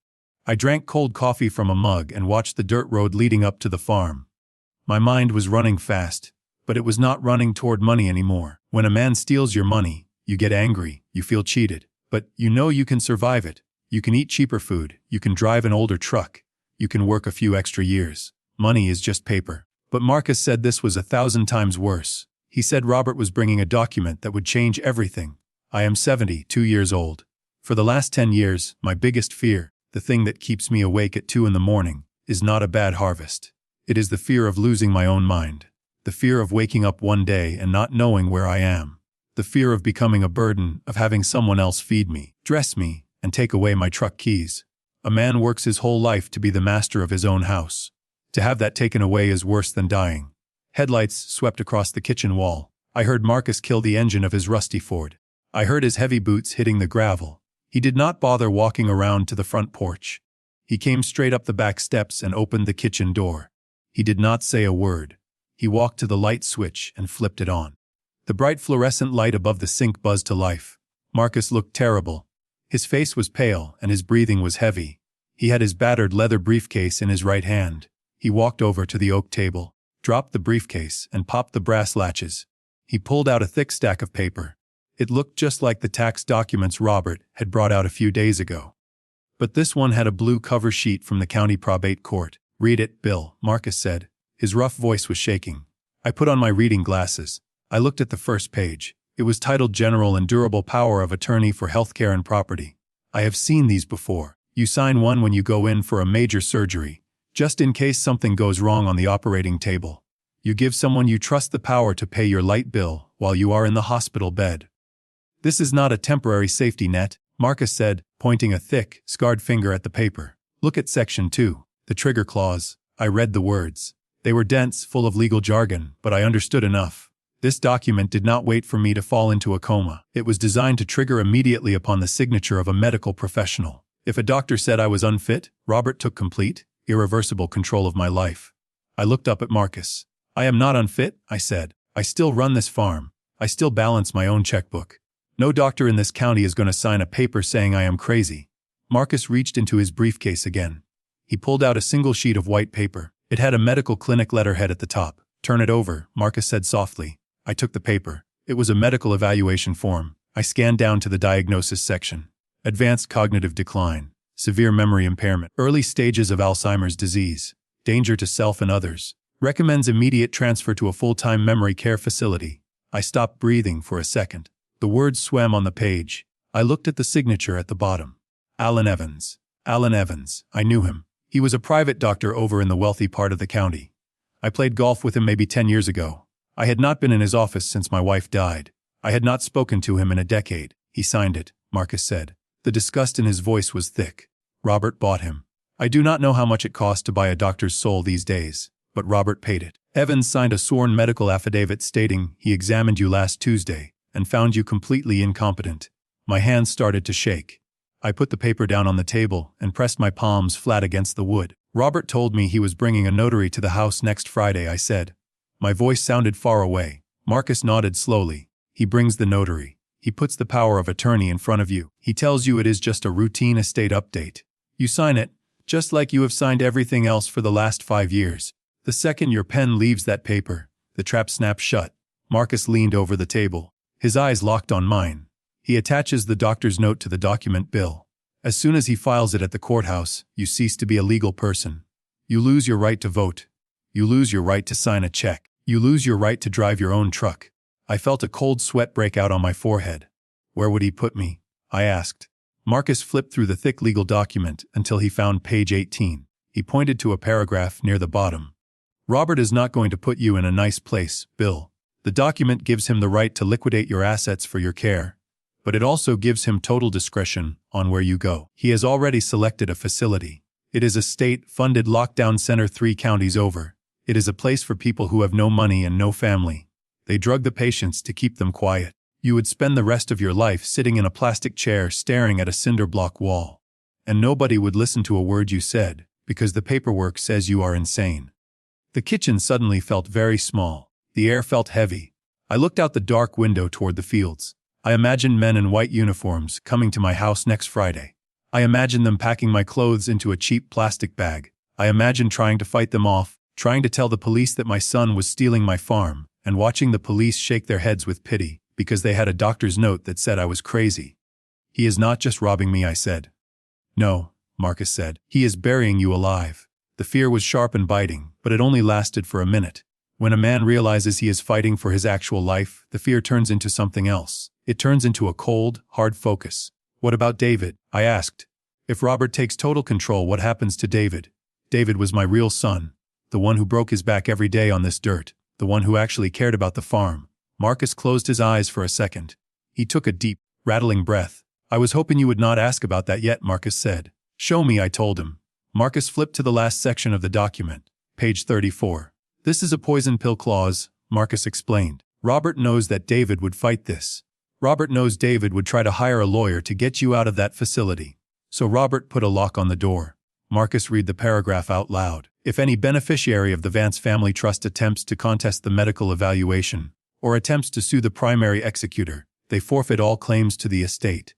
[SPEAKER 1] I drank cold coffee from a mug and watched the dirt road leading up to the farm. My mind was running fast, but it was not running toward money anymore. When a man steals your money, you get angry, you feel cheated, but you know you can survive it. You can eat cheaper food, you can drive an older truck, you can work a few extra years. Money is just paper. But Marcus said this was 1,000 times worse. He said Robert was bringing a document that would change everything. I am 72 years old. For the last 10 years, my biggest fear, the thing that keeps me awake at 2 in the morning, is not a bad harvest. It is the fear of losing my own mind. The fear of waking up one day and not knowing where I am. The fear of becoming a burden, of having someone else feed me, dress me, and take away my truck keys. A man works his whole life to be the master of his own house. To have that taken away is worse than dying. Headlights swept across the kitchen wall. I heard Marcus kill the engine of his rusty Ford. I heard his heavy boots hitting the gravel. He did not bother walking around to the front porch. He came straight up the back steps and opened the kitchen door. He did not say a word. He walked to the light switch and flipped it on. The bright fluorescent light above the sink buzzed to life. Marcus looked terrible. His face was pale and his breathing was heavy. He had his battered leather briefcase in his right hand. He walked over to the oak table, dropped the briefcase, and popped the brass latches. He pulled out a thick stack of paper. It looked just like the tax documents Robert had brought out a few days ago. But this one had a blue cover sheet from the county probate court. Read it, Bill, Marcus said. His rough voice was shaking. I put on my reading glasses. I looked at the first page. It was titled General and Durable Power of Attorney for Healthcare and Property. I have seen these before. You sign one when you go in for a major surgery, just in case something goes wrong on the operating table. You give someone you trust the power to pay your light bill while you are in the hospital bed. This is not a temporary safety net, Marcus said, pointing a thick, scarred finger at the paper. Look at Section 2, the trigger clause. I read the words. They were dense, full of legal jargon, but I understood enough. This document did not wait for me to fall into a coma. It was designed to trigger immediately upon the signature of a medical professional. If a doctor said I was unfit, Robert took complete, irreversible control of my life. I looked up at Marcus. I am not unfit, I said. I still run this farm. I still balance my own checkbook. No doctor in this county is going to sign a paper saying I am crazy. Marcus reached into his briefcase again. He pulled out a single sheet of white paper. It had a medical clinic letterhead at the top. Turn it over, Marcus said softly. I took the paper. It was a medical evaluation form. I scanned down to the diagnosis section. Advanced cognitive decline, severe memory impairment, early stages of Alzheimer's disease, danger to self and others. Recommends immediate transfer to a full-time memory care facility. I stopped breathing for a second. The words swam on the page. I looked at the signature at the bottom. Alan Evans. Alan Evans. I knew him. He was a private doctor over in the wealthy part of the county. I played golf with him maybe 10 years ago. I had not been in his office since my wife died. I had not spoken to him in a decade. He signed it, Marcus said. The disgust in his voice was thick. Robert bought him. I do not know how much it costs to buy a doctor's soul these days, but Robert paid it. Evans signed a sworn medical affidavit stating he examined you last Tuesday and found you completely incompetent. My hands started to shake. I put the paper down on the table and pressed my palms flat against the wood. Robert told me he was bringing a notary to the house next Friday, I said. My voice sounded far away. Marcus nodded slowly. He brings the notary. He puts the power of attorney in front of you. He tells you it is just a routine estate update. You sign it, just like you have signed everything else for the last 5 years. The second your pen leaves that paper, the trap snaps shut. Marcus leaned over the table. His eyes locked on mine. He attaches the doctor's note to the document bill. As soon as he files it at the courthouse, you cease to be a legal person. You lose your right to vote. You lose your right to sign a check. You lose your right to drive your own truck. I felt a cold sweat break out on my forehead. Where would he put me? I asked. Marcus flipped through the thick legal document until he found page 18. He pointed to a paragraph near the bottom. Robert is not going to put you in a nice place, Bill. The document gives him the right to liquidate your assets for your care, but it also gives him total discretion on where you go. He has already selected a facility. It is a state-funded lockdown center 3 counties over. It is a place for people who have no money and no family. They drug the patients to keep them quiet. You would spend the rest of your life sitting in a plastic chair staring at a cinder block wall. And nobody would listen to a word you said, because the paperwork says you are insane. The kitchen suddenly felt very small. The air felt heavy. I looked out the dark window toward the fields. I imagined men in white uniforms coming to my house next Friday. I imagined them packing my clothes into a cheap plastic bag. I imagined trying to fight them off, trying to tell the police that my son was stealing my farm, and watching the police shake their heads with pity because they had a doctor's note that said I was crazy. He is not just robbing me, I said. No, Marcus said. He is burying you alive. The fear was sharp and biting, but it only lasted for a minute. When a man realizes he is fighting for his actual life, the fear turns into something else. It turns into a cold, hard focus. What about David? I asked. If Robert takes total control, what happens to David? David was my real son, the one who broke his back every day on this dirt, the one who actually cared about the farm. Marcus closed his eyes for a second. He took a deep, rattling breath. I was hoping you would not ask about that yet, Marcus said. Show me, I told him. Marcus flipped to the last section of the document, page 34. This is a poison pill clause, Marcus explained. Robert knows that David would fight this. Robert knows David would try to hire a lawyer to get you out of that facility. So Robert put a lock on the door. Marcus read the paragraph out loud. If any beneficiary of the Vance family trust attempts to contest the medical evaluation or attempts to sue the primary executor, they forfeit all claims to the estate.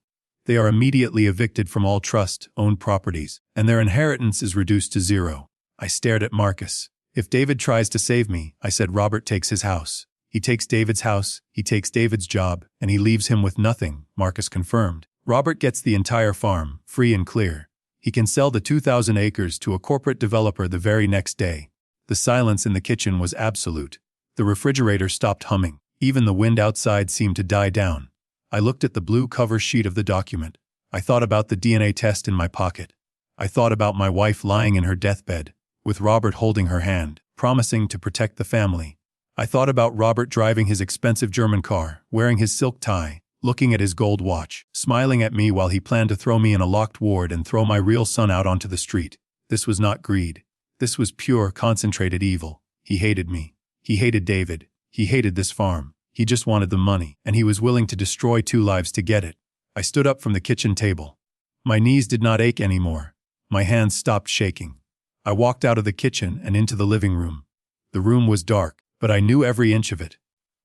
[SPEAKER 1] They are immediately evicted from all trust-owned properties, and their inheritance is reduced to 0. I stared at Marcus. If David tries to save me, I said, Robert takes his house. He takes David's house, he takes David's job, and he leaves him with nothing, Marcus confirmed. Robert gets the entire farm, free and clear. He can sell the 2,000 acres to a corporate developer the very next day. The silence in the kitchen was absolute. The refrigerator stopped humming. Even the wind outside seemed to die down. I looked at the blue cover sheet of the document. I thought about the DNA test in my pocket. I thought about my wife lying in her deathbed, with Robert holding her hand, promising to protect the family. I thought about Robert driving his expensive German car, wearing his silk tie, looking at his gold watch, smiling at me while he planned to throw me in a locked ward and throw my real son out onto the street. This was not greed. This was pure, concentrated evil. He hated me. He hated David. He hated this farm. He just wanted the money, and he was willing to destroy 2 lives to get it. I stood up from the kitchen table. My knees did not ache anymore. My hands stopped shaking. I walked out of the kitchen and into the living room. The room was dark, but I knew every inch of it.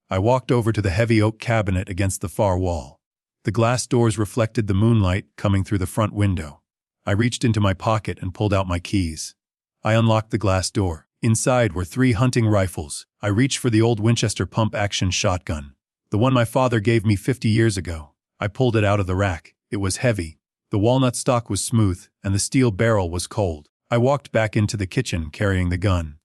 [SPEAKER 1] I walked over to the heavy oak cabinet against the far wall. The glass doors reflected the moonlight coming through the front window. I reached into my pocket and pulled out my keys. I unlocked the glass door. Inside were 3 hunting rifles. I reached for the old Winchester pump-action shotgun, the one my father gave me 50 years ago. I pulled it out of the rack. It was heavy. The walnut stock was smooth, and the steel barrel was cold. I walked back into the kitchen carrying the gun.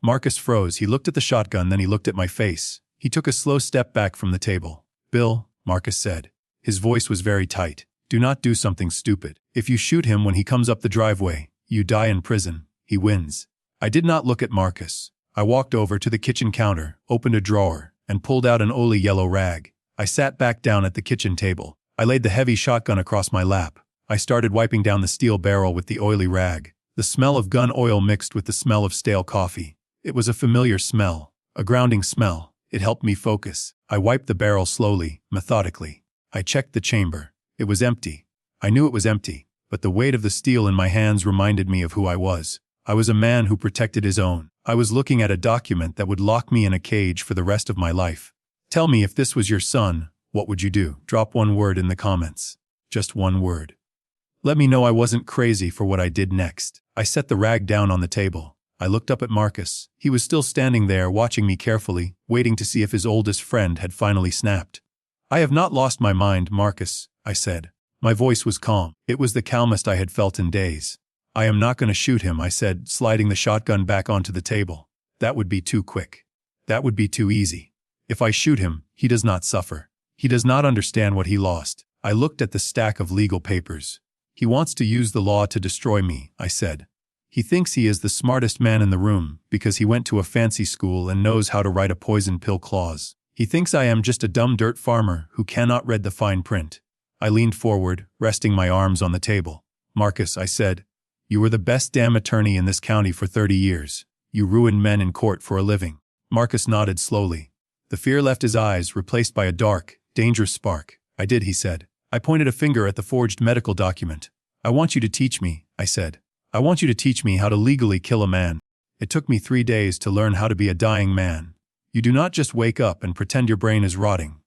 [SPEAKER 1] Marcus froze. He looked at the shotgun, then he looked at my face. He took a slow step back from the table. "Bill," Marcus said. His voice was very tight. "Do not do something stupid. If you shoot him when he comes up the driveway, you die in prison. He wins." I did not look at Marcus. I walked over to the kitchen counter, opened a drawer, and pulled out an oily yellow rag. I sat back down at the kitchen table. I laid the heavy shotgun across my lap. I started wiping down the steel barrel with the oily rag. The smell of gun oil mixed with the smell of stale coffee. It was a familiar smell, a grounding smell. It helped me focus. I wiped the barrel slowly, methodically. I checked the chamber. It was empty. I knew it was empty, but the weight of the steel in my hands reminded me of who I was. I was a man who protected his own. I was looking at a document that would lock me in a cage for the rest of my life. Tell me, if this was your son, what would you do? Drop 1 word in the comments. Just 1 word. Let me know I wasn't crazy for what I did next. I set the rag down on the table. I looked up at Marcus. He was still standing there, watching me carefully, waiting to see if his oldest friend had finally snapped. "I have not lost my mind, Marcus," I said. My voice was calm. It was the calmest I had felt in days. "I am not going to shoot him," I said, sliding the shotgun back onto the table. "That would be too quick. That would be too easy. If I shoot him, he does not suffer. He does not understand what he lost." I looked at the stack of legal papers. "He wants to use the law to destroy me," I said. "He thinks he is the smartest man in the room because he went to a fancy school and knows how to write a poison pill clause. He thinks I am just a dumb dirt farmer who cannot read the fine print." I leaned forward, resting my arms on the table. "Marcus," I said, "you were the best damn attorney in this county for 30 years. You ruined men in court for a living." Marcus nodded slowly. The fear left his eyes, replaced by a dark, dangerous spark. "I did," he said. I pointed a finger at the forged medical document. "I want you to teach me," I said. "I want you to teach me how to legally kill a man. It took me 3 days to learn how to be a dying man. You do not just wake up and pretend your brain is rotting.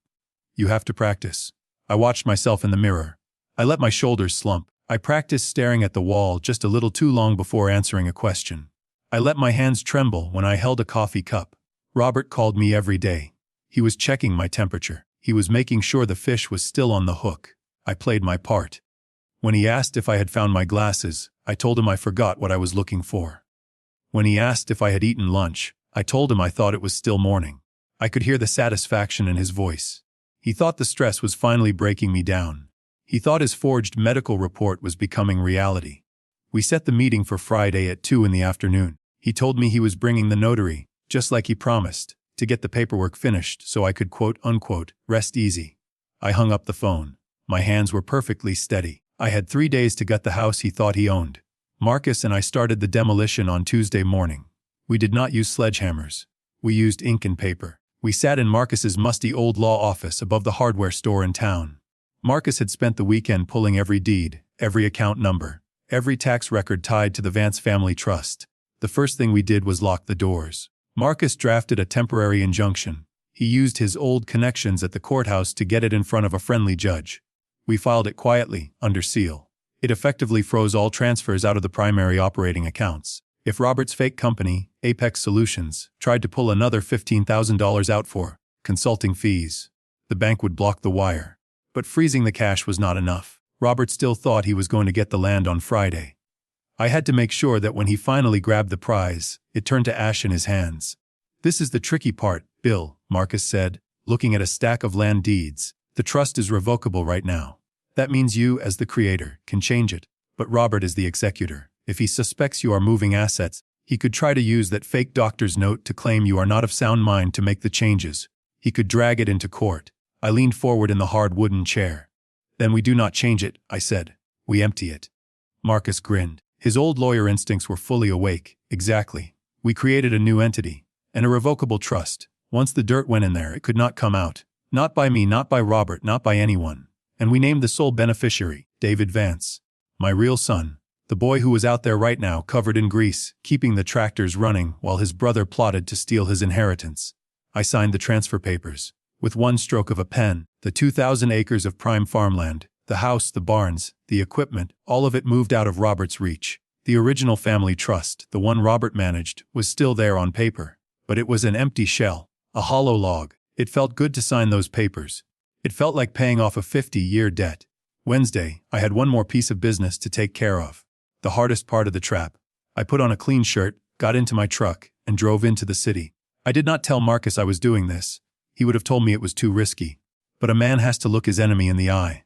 [SPEAKER 1] You have to practice." I watched myself in the mirror. I let my shoulders slump. I practiced staring at the wall just a little too long before answering a question. I let my hands tremble when I held a coffee cup. Robert called me every day. He was checking my temperature. He was making sure the fish was still on the hook. I played my part. When he asked if I had found my glasses, I told him I forgot what I was looking for. When he asked if I had eaten lunch, I told him I thought it was still morning. I could hear the satisfaction in his voice. He thought the stress was finally breaking me down. He thought his forged medical report was becoming reality. We set the meeting for Friday at 2 in the afternoon. He told me he was bringing the notary, just like he promised, to get the paperwork finished so I could quote-unquote rest easy. I hung up the phone. My hands were perfectly steady. I had 3 days to gut the house he thought he owned. Marcus and I started the demolition on Tuesday morning. We did not use sledgehammers. We used ink and paper. We sat in Marcus's musty old law office above the hardware store in town. Marcus had spent the weekend pulling every deed, every account number, every tax record tied to the Vance family trust. The first thing we did was lock the doors. Marcus drafted a temporary injunction. He used his old connections at the courthouse to get it in front of a friendly judge. We filed it quietly, under seal. It effectively froze all transfers out of the primary operating accounts. If Robert's fake company, Apex Solutions, tried to pull another $15,000 out for consulting fees, the bank would block the wire. But freezing the cash was not enough. Robert still thought he was going to get the land on Friday. I had to make sure that when he finally grabbed the prize, it turned to ash in his hands. "This is the tricky part, Bill," Marcus said, looking at a stack of land deeds. "The trust is revocable right now. That means you, as the creator, can change it. But Robert is the executor. If he suspects you are moving assets, He could try to use that fake doctor's note to claim you are not of sound mind to make the changes. He could drag it into court. I leaned forward in the hard wooden chair. Then we do not change it, I said. We empty it. Marcus grinned. His old lawyer instincts were fully awake. Exactly. We created a new entity. An irrevocable trust. Once the dirt went in there, it could not come out. Not by me, not by Robert, not by anyone. And we named the sole beneficiary, David Vance. My real son. The boy who was out there right now, covered in grease, keeping the tractors running while his brother plotted to steal his inheritance. I signed the transfer papers. With one stroke of a pen, the 2,000 acres of prime farmland, the house, the barns, the equipment, all of it moved out of Robert's reach. The original family trust, the one Robert managed, was still there on paper. But it was an empty shell, a hollow log. It felt good to sign those papers. It felt like paying off a 50-year debt. Wednesday, I had one more piece of business to take care of. The hardest part of the trap. I put on a clean shirt, got into my truck, and drove into the city. I did not tell Marcus I was doing this. He would have told me it was too risky. But a man has to look his enemy in the eye.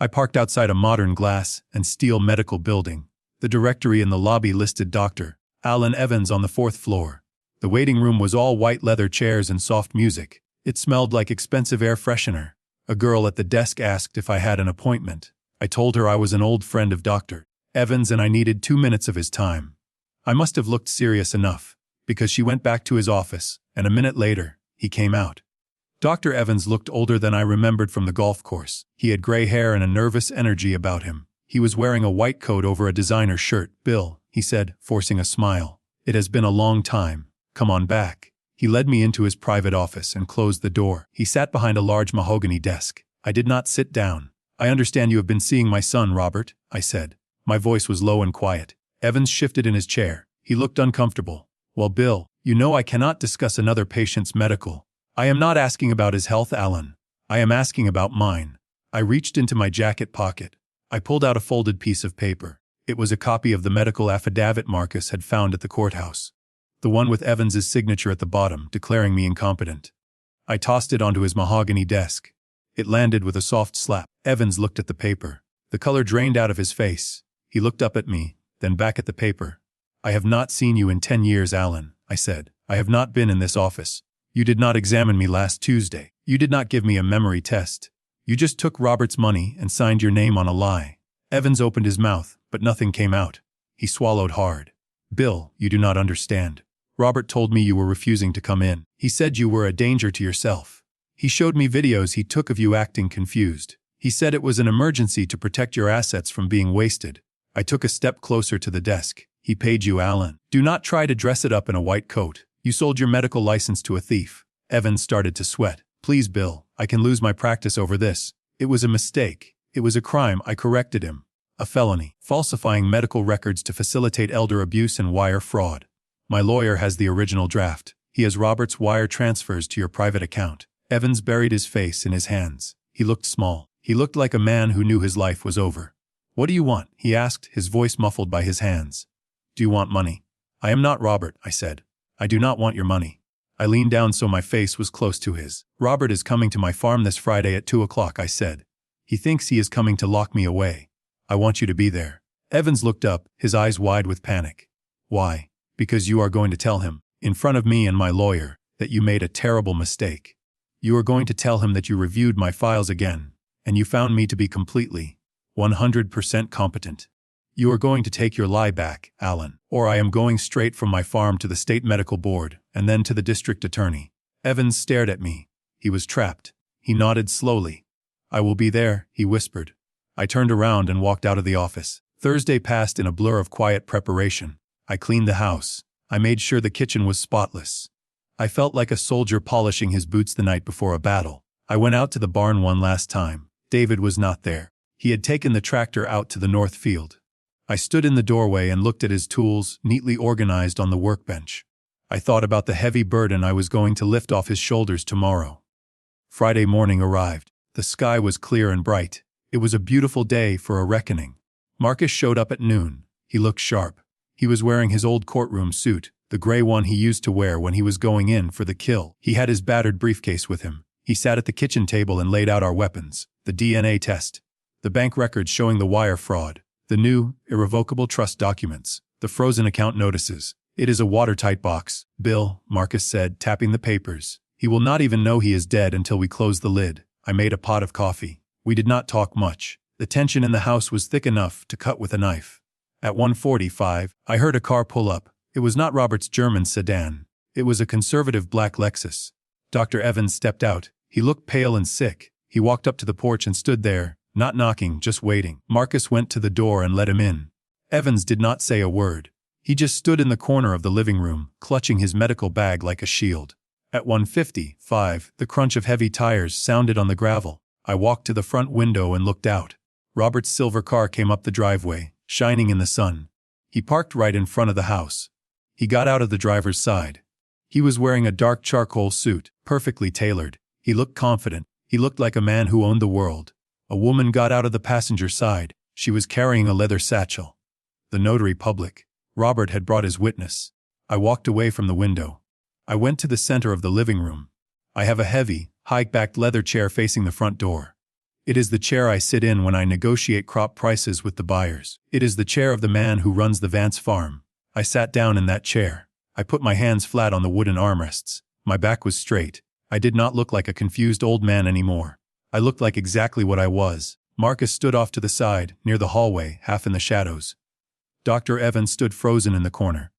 [SPEAKER 1] I parked outside a modern glass and steel medical building. The directory in the lobby listed Dr. Alan Evans on the 4th floor. The waiting room was all white leather chairs and soft music. It smelled like expensive air freshener. A girl at the desk asked if I had an appointment. I told her I was an old friend of Dr. Evans and I needed 2 minutes of his time. I must have looked serious enough, because she went back to his office, and a minute later, he came out. Dr. Evans looked older than I remembered from the golf course. He had gray hair and a nervous energy about him. He was wearing a white coat over a designer shirt. "Bill," he said, forcing a smile. "It has been a long time. Come on back." He led me into his private office and closed the door. He sat behind a large mahogany desk. I did not sit down. "I understand you have been seeing my son, Robert," I said. My voice was low and quiet. Evans shifted in his chair. He looked uncomfortable. "Well, Bill, you know I cannot discuss another patient's medical." "I am not asking about his health, Alan. I am asking about mine." I reached into my jacket pocket. I pulled out a folded piece of paper. It was a copy of the medical affidavit Marcus had found at the courthouse. The one with Evans's signature at the bottom, declaring me incompetent. I tossed it onto his mahogany desk. It landed with a soft slap. Evans looked at the paper. The color drained out of his face. He looked up at me, then back at the paper. "I have not seen you in 10 years, Alan," I said. "I have not been in this office. You did not examine me last Tuesday. You did not give me a memory test. You just took Robert's money and signed your name on a lie." Evans opened his mouth, but nothing came out. He swallowed hard. "Bill, you do not understand. Robert told me you were refusing to come in. He said you were a danger to yourself. He showed me videos he took of you acting confused. He said it was an emergency to protect your assets from being wasted." I took a step closer to the desk. "He paid you, Alan. Do not try to dress it up in a white coat. You sold your medical license to a thief." Evans started to sweat. "Please, Bill, I can lose my practice over this. It was a mistake. It was a crime." I corrected him. "A felony. Falsifying medical records to facilitate elder abuse and wire fraud. My lawyer has the original draft. He has Robert's wire transfers to your private account." Evans buried his face in his hands. He looked small. He looked like a man who knew his life was over. "What do you want?" he asked, his voice muffled by his hands. "Do you want money?" "I am not Robert," I said. "I do not want your money." I leaned down so my face was close to his. "Robert is coming to my farm this Friday at 2 o'clock, I said. "He thinks he is coming to lock me away. I want you to be there." Evans looked up, his eyes wide with panic. "Why?" "Because you are going to tell him, in front of me and my lawyer, that you made a terrible mistake. You are going to tell him that you reviewed my files again, and you found me to be completely, 100% competent. You are going to take your lie back, Alan, or I am going straight from my farm to the state medical board, and then to the district attorney." Evans stared at me. He was trapped. He nodded slowly. "I will be there," he whispered. I turned around and walked out of the office. Thursday passed in a blur of quiet preparation. I cleaned the house. I made sure the kitchen was spotless. I felt like a soldier polishing his boots the night before a battle. I went out to the barn one last time. David was not there. He had taken the tractor out to the north field. I stood in the doorway and looked at his tools, neatly organized on the workbench. I thought about the heavy burden I was going to lift off his shoulders tomorrow. Friday morning arrived. The sky was clear and bright. It was a beautiful day for a reckoning. Marcus showed up at noon. He looked sharp. He was wearing his old courtroom suit, the gray one he used to wear when he was going in for the kill. He had his battered briefcase with him. He sat at the kitchen table and laid out our weapons, the DNA test, the bank records showing the wire fraud, the new, irrevocable trust documents, the frozen account notices. It is a watertight box, Bill, Marcus said, tapping the papers. He will not even know he is dead until we close the lid. I made a pot of coffee. We did not talk much. The tension in the house was thick enough to cut with a knife. At 1:45, I heard a car pull up. It was not Robert's German sedan. It was a conservative black Lexus. Dr. Evans stepped out. He looked pale and sick. He walked up to the porch and stood there, not knocking, just waiting. Marcus went to the door and let him in. Evans did not say a word. He just stood in the corner of the living room, clutching his medical bag like a shield. At 1:55, the crunch of heavy tires sounded on the gravel. I walked to the front window and looked out. Robert's silver car came up the driveway, shining in the sun. He parked right in front of the house. He got out of the driver's side. He was wearing a dark charcoal suit, perfectly tailored. He looked confident. He looked like a man who owned the world. A woman got out of the passenger side. She was carrying a leather satchel. The notary public. Robert had brought his witness. I walked away from the window. I went to the center of the living room. I have a heavy, high-backed leather chair facing the front door. It is the chair I sit in when I negotiate crop prices with the buyers. It is the chair of the man who runs the Vance farm. I sat down in that chair. I put my hands flat on the wooden armrests. My back was straight. I did not look like a confused old man anymore. I looked like exactly what I was. Marcus stood off to the side, near the hallway, half in the shadows. Dr. Evans stood frozen in the corner.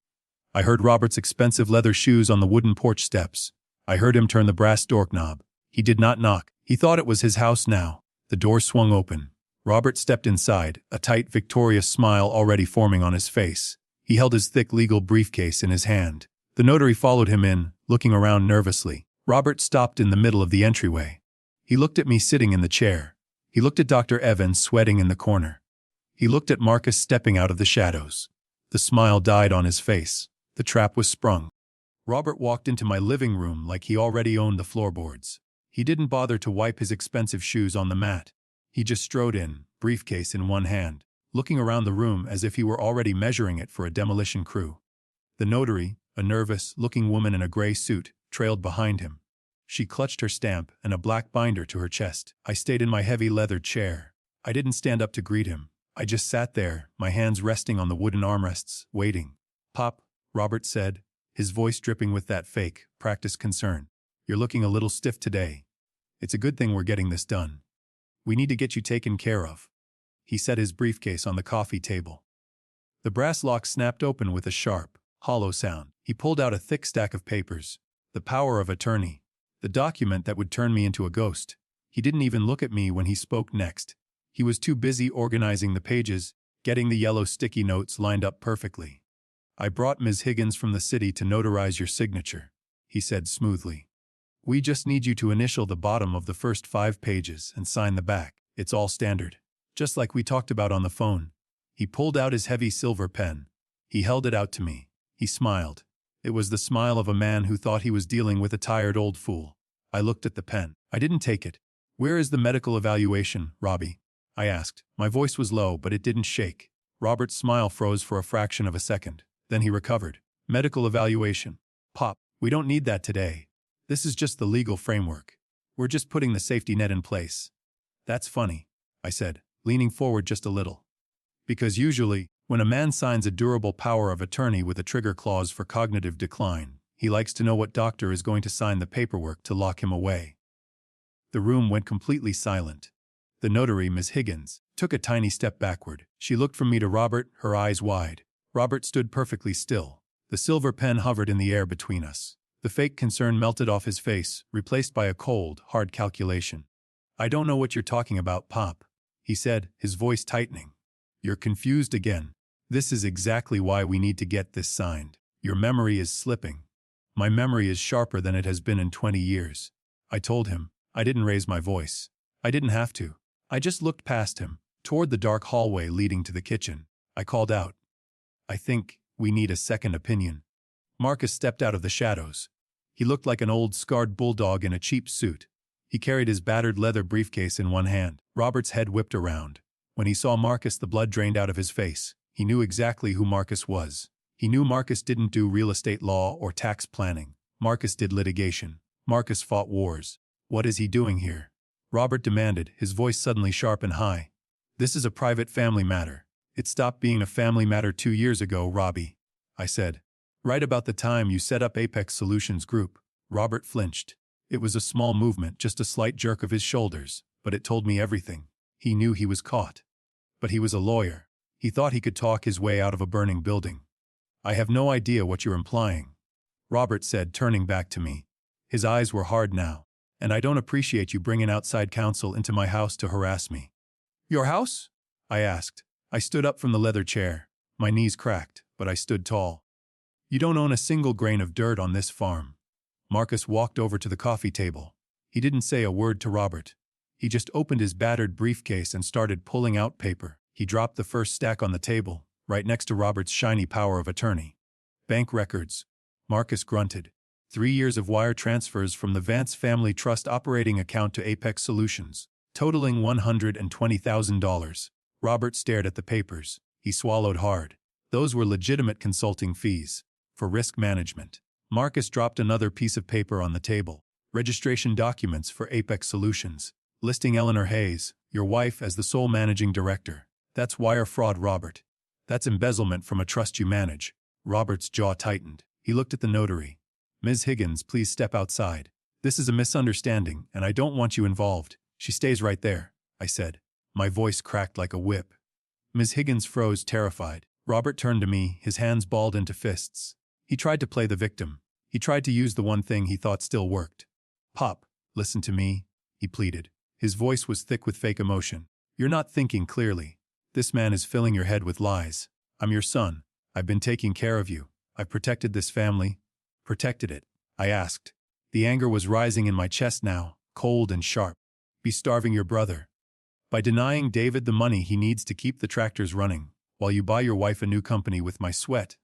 [SPEAKER 1] I heard Robert's expensive leather shoes on the wooden porch steps. I heard him turn the brass doorknob. He did not knock. He thought it was his house now. The door swung open. Robert stepped inside, a tight, victorious smile already forming on his face. He held his thick legal briefcase in his hand. The notary followed him in, looking around nervously. Robert stopped in the middle of the entryway. He looked at me sitting in the chair. He looked at Dr. Evans sweating in the corner. He looked at Marcus stepping out of the shadows. The smile died on his face. The trap was sprung. Robert walked into my living room like he already owned the floorboards. He didn't bother to wipe his expensive shoes on the mat. He just strode in, briefcase in one hand, looking around the room as if he were already measuring it for a demolition crew. The notary, a nervous-looking woman in a gray suit, trailed behind him. She clutched her stamp and a black binder to her chest. I stayed in my heavy leather chair. I didn't stand up to greet him. I just sat there, my hands resting on the wooden armrests, waiting. "Pop," Robert said, his voice dripping with that fake, practiced concern. "You're looking a little stiff today. It's a good thing we're getting this done. We need to get you taken care of." He set his briefcase on the coffee table. The brass lock snapped open with a sharp, hollow sound. He pulled out a thick stack of papers. The power of attorney. The document that would turn me into a ghost. He didn't even look at me when he spoke next. He was too busy organizing the pages, getting the yellow sticky notes lined up perfectly. "I brought Ms. Higgins from the city to notarize your signature," he said smoothly. "We just need you to initial the bottom of the first 5 pages and sign the back. It's all standard. Just like we talked about on the phone." He pulled out his heavy silver pen. He held it out to me. He smiled. It was the smile of a man who thought he was dealing with a tired old fool. I looked at the pen. I didn't take it. "Where is the medical evaluation, Robbie?" I asked. My voice was low, but it didn't shake. Robert's smile froze for a fraction of a second. Then he recovered. "Medical evaluation. Pop, we don't need that today. This is just the legal framework. We're just putting the safety net in place." "That's funny," I said, leaning forward just a little. "Because usually, when a man signs a durable power of attorney with a trigger clause for cognitive decline, he likes to know what doctor is going to sign the paperwork to lock him away." The room went completely silent. The notary, Miss Higgins, took a tiny step backward. She looked from me to Robert, her eyes wide. Robert stood perfectly still. The silver pen hovered in the air between us. The fake concern melted off his face, replaced by a cold, hard calculation. "I don't know what you're talking about, Pop," he said, his voice tightening. "You're confused again. This is exactly why we need to get this signed. Your memory is slipping." "My memory is sharper than it has been in 20 years. I told him. I didn't raise my voice. I didn't have to. I just looked past him, toward the dark hallway leading to the kitchen. I called out, "I think we need a second opinion." Marcus stepped out of the shadows. He looked like an old, scarred bulldog in a cheap suit. He carried his battered leather briefcase in one hand. Robert's head whipped around. When he saw Marcus, the blood drained out of his face. He knew exactly who Marcus was. He knew Marcus didn't do real estate law or tax planning. Marcus did litigation. Marcus fought wars. "What is he doing here?" Robert demanded, his voice suddenly sharp and high. "This is a private family matter. It stopped being a family matter 2 years ago, Robbie," I said. Right about the time you set up Apex Solutions Group. Robert flinched. It was a small movement, just a slight jerk of his shoulders, but it told me everything. He knew he was caught. But he was a lawyer. He thought he could talk his way out of a burning building. I have no idea what you're implying, Robert said, turning back to me. His eyes were hard now. And I don't appreciate you bringing outside counsel into my house to harass me. Your house? I asked. I stood up from the leather chair. My knees cracked, but I stood tall. You don't own a single grain of dirt on this farm. Marcus walked over to the coffee table. He didn't say a word to Robert. He just opened his battered briefcase and started pulling out paper. He dropped the first stack on the table, right next to Robert's shiny power of attorney. Bank records. Marcus grunted. 3 years of wire transfers from the Vance Family Trust operating account to Apex Solutions, totaling $120,000. Robert stared at the papers. He swallowed hard. Those were legitimate consulting fees. For risk management. Marcus dropped another piece of paper on the table. Registration documents for Apex Solutions. Listing Eleanor Hayes, your wife, as the sole managing director. That's wire fraud, Robert. That's embezzlement from a trust you manage. Robert's jaw tightened. He looked at the notary. Ms. Higgins, please step outside. This is a misunderstanding, and I don't want you involved. She stays right there, I said. My voice cracked like a whip. Ms. Higgins froze, terrified. Robert turned to me, his hands balled into fists. He tried to play the victim. He tried to use the one thing he thought still worked. Pop, listen to me, he pleaded. His voice was thick with fake emotion. You're not thinking clearly. This man is filling your head with lies. I'm your son. I've been taking care of you. I've protected this family. Protected it, I asked. The anger was rising in my chest now, cold and sharp. Be starving your brother. By denying David the money he needs to keep the tractors running, while you buy your wife a new company with my sweat.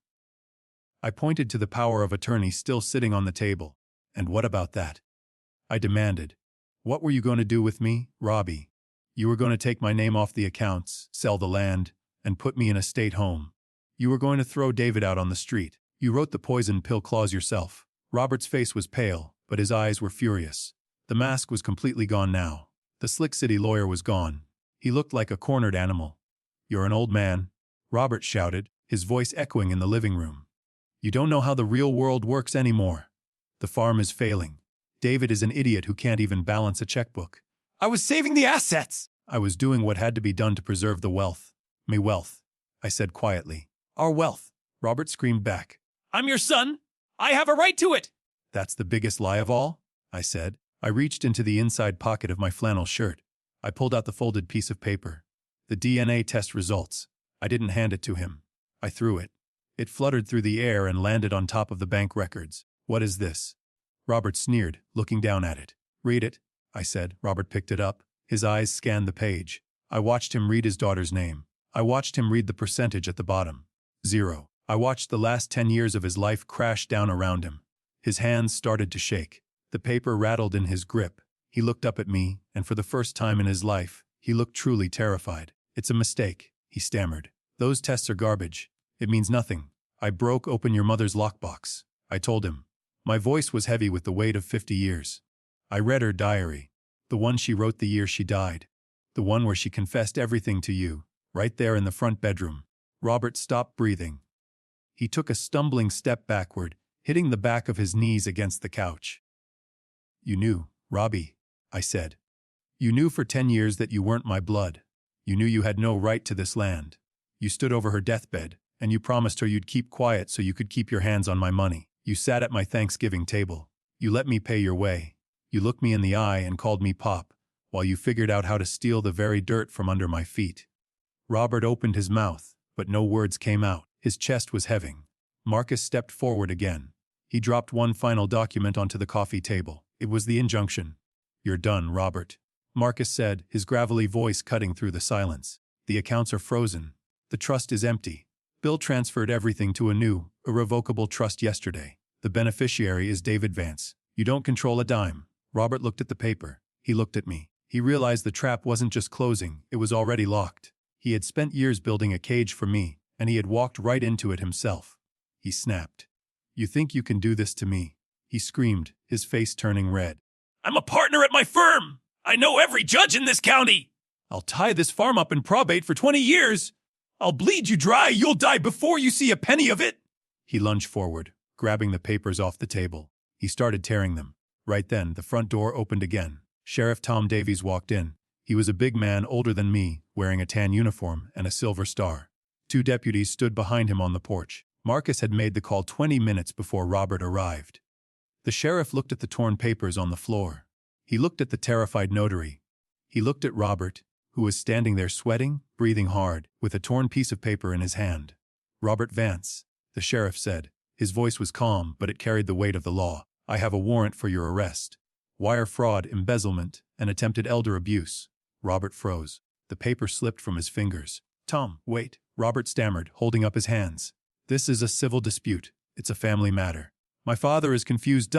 [SPEAKER 1] I pointed to the power of attorney still sitting on the table. And what about that? I demanded. What were you going to do with me, Robbie? You were going to take my name off the accounts, sell the land, and put me in a state home. You were going to throw David out on the street. You wrote the poison pill clause yourself. Robert's face was pale, but his eyes were furious. The mask was completely gone now. The slick city lawyer was gone. He looked like a cornered animal. You're an old man, Robert shouted, his voice echoing in the living room. You don't know how the real world works anymore. The farm is failing. David is an idiot who can't even balance a checkbook. I was saving the assets! I was doing what had to be done to preserve the wealth. Me wealth, I said quietly. Our wealth, Robert screamed back. I'm your son. I have a right to it. That's the biggest lie of all, I said. I reached into the inside pocket of my flannel shirt. I pulled out the folded piece of paper. The DNA test results. I didn't hand it to him. I threw it. It fluttered through the air and landed on top of the bank records. What is this? Robert sneered, looking down at it. Read it, I said. Robert picked it up. His eyes scanned the page. I watched him read his daughter's name. I watched him read the percentage at the bottom. 0. I watched the last 10 years of his life crash down around him. His hands started to shake. The paper rattled in his grip. He looked up at me, and for the first time in his life, he looked truly terrified. It's a mistake, he stammered. Those tests are garbage. It means nothing. I broke open your mother's lockbox, I told him. My voice was heavy with the weight of 50 years. I read her diary. The one she wrote the year she died. The one where she confessed everything to you, right there in the front bedroom. Robert stopped breathing. He took a stumbling step backward, hitting the back of his knees against the couch. You knew, Robbie, I said. You knew for 10 years that you weren't my blood. You knew you had no right to this land. You stood over her deathbed, and you promised her you'd keep quiet so you could keep your hands on my money. You sat at my Thanksgiving table. You let me pay your way. You looked me in the eye and called me Pop, while you figured out how to steal the very dirt from under my feet. Robert opened his mouth, but no words came out. His chest was heaving. Marcus stepped forward again. He dropped one final document onto the coffee table. It was the injunction. You're done, Robert, Marcus said, his gravelly voice cutting through the silence. The accounts are frozen. The trust is empty. Bill transferred everything to a new, irrevocable trust yesterday. The beneficiary is David Vance. You don't control a dime. Robert looked at the paper. He looked at me. He realized the trap wasn't just closing, it was already locked. He had spent years building a cage for me, and he had walked right into it himself. He snapped. You think you can do this to me? He screamed, his face turning red. I'm a partner at my firm! I know every judge in this county! I'll tie this farm up in probate for 20 years! I'll bleed you dry, you'll die before you see a penny of it! He lunged forward, grabbing the papers off the table. He started tearing them. Right then, the front door opened again. Sheriff Tom Davies walked in. He was a big man older than me, wearing a tan uniform and a silver star. 2 deputies stood behind him on the porch. Marcus had made the call 20 minutes before Robert arrived. The sheriff looked at the torn papers on the floor. He looked at the terrified notary. He looked at Robert, who was standing there sweating, breathing hard, with a torn piece of paper in his hand. "Robert Vance," the sheriff said. His voice was calm, but it carried the weight of the law. "I have a warrant for your arrest. Wire fraud, embezzlement, and attempted elder abuse." Robert froze. The paper slipped from his fingers. "Tom, wait," Robert stammered, holding up his hands. "This is a civil dispute. It's a family matter. My father is confused.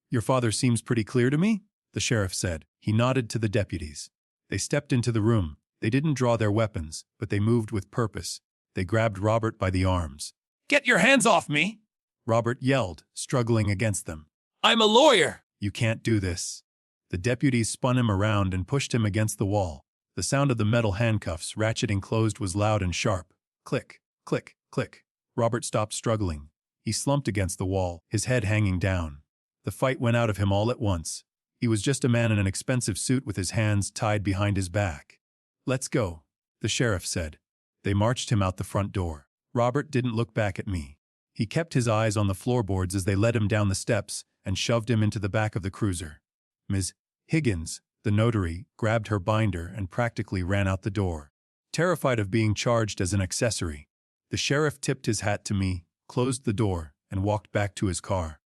[SPEAKER 1] Your father seems pretty clear to me," the sheriff said. He nodded to the deputies. They stepped into the room. They didn't draw their weapons, but they moved with purpose. They grabbed Robert by the arms. "Get your hands off me!" Robert yelled, struggling against them. "I'm a lawyer!" "You can't do this." The deputies spun him around and pushed him against the wall. The sound of the metal handcuffs ratcheting closed was loud and sharp. Click, click, click. Robert stopped struggling. He slumped against the wall, his head hanging down. The fight went out of him all at once. He was just a man in an expensive suit with his hands tied behind his back. "Let's go," the sheriff said. They marched him out the front door. Robert didn't look back at me. He kept his eyes on the floorboards as they led him down the steps and shoved him into the back of the cruiser. Ms. Higgins, the notary, grabbed her binder and practically ran out the door, terrified of being charged as an accessory. The sheriff tipped his hat to me, closed the door, and walked back to his car.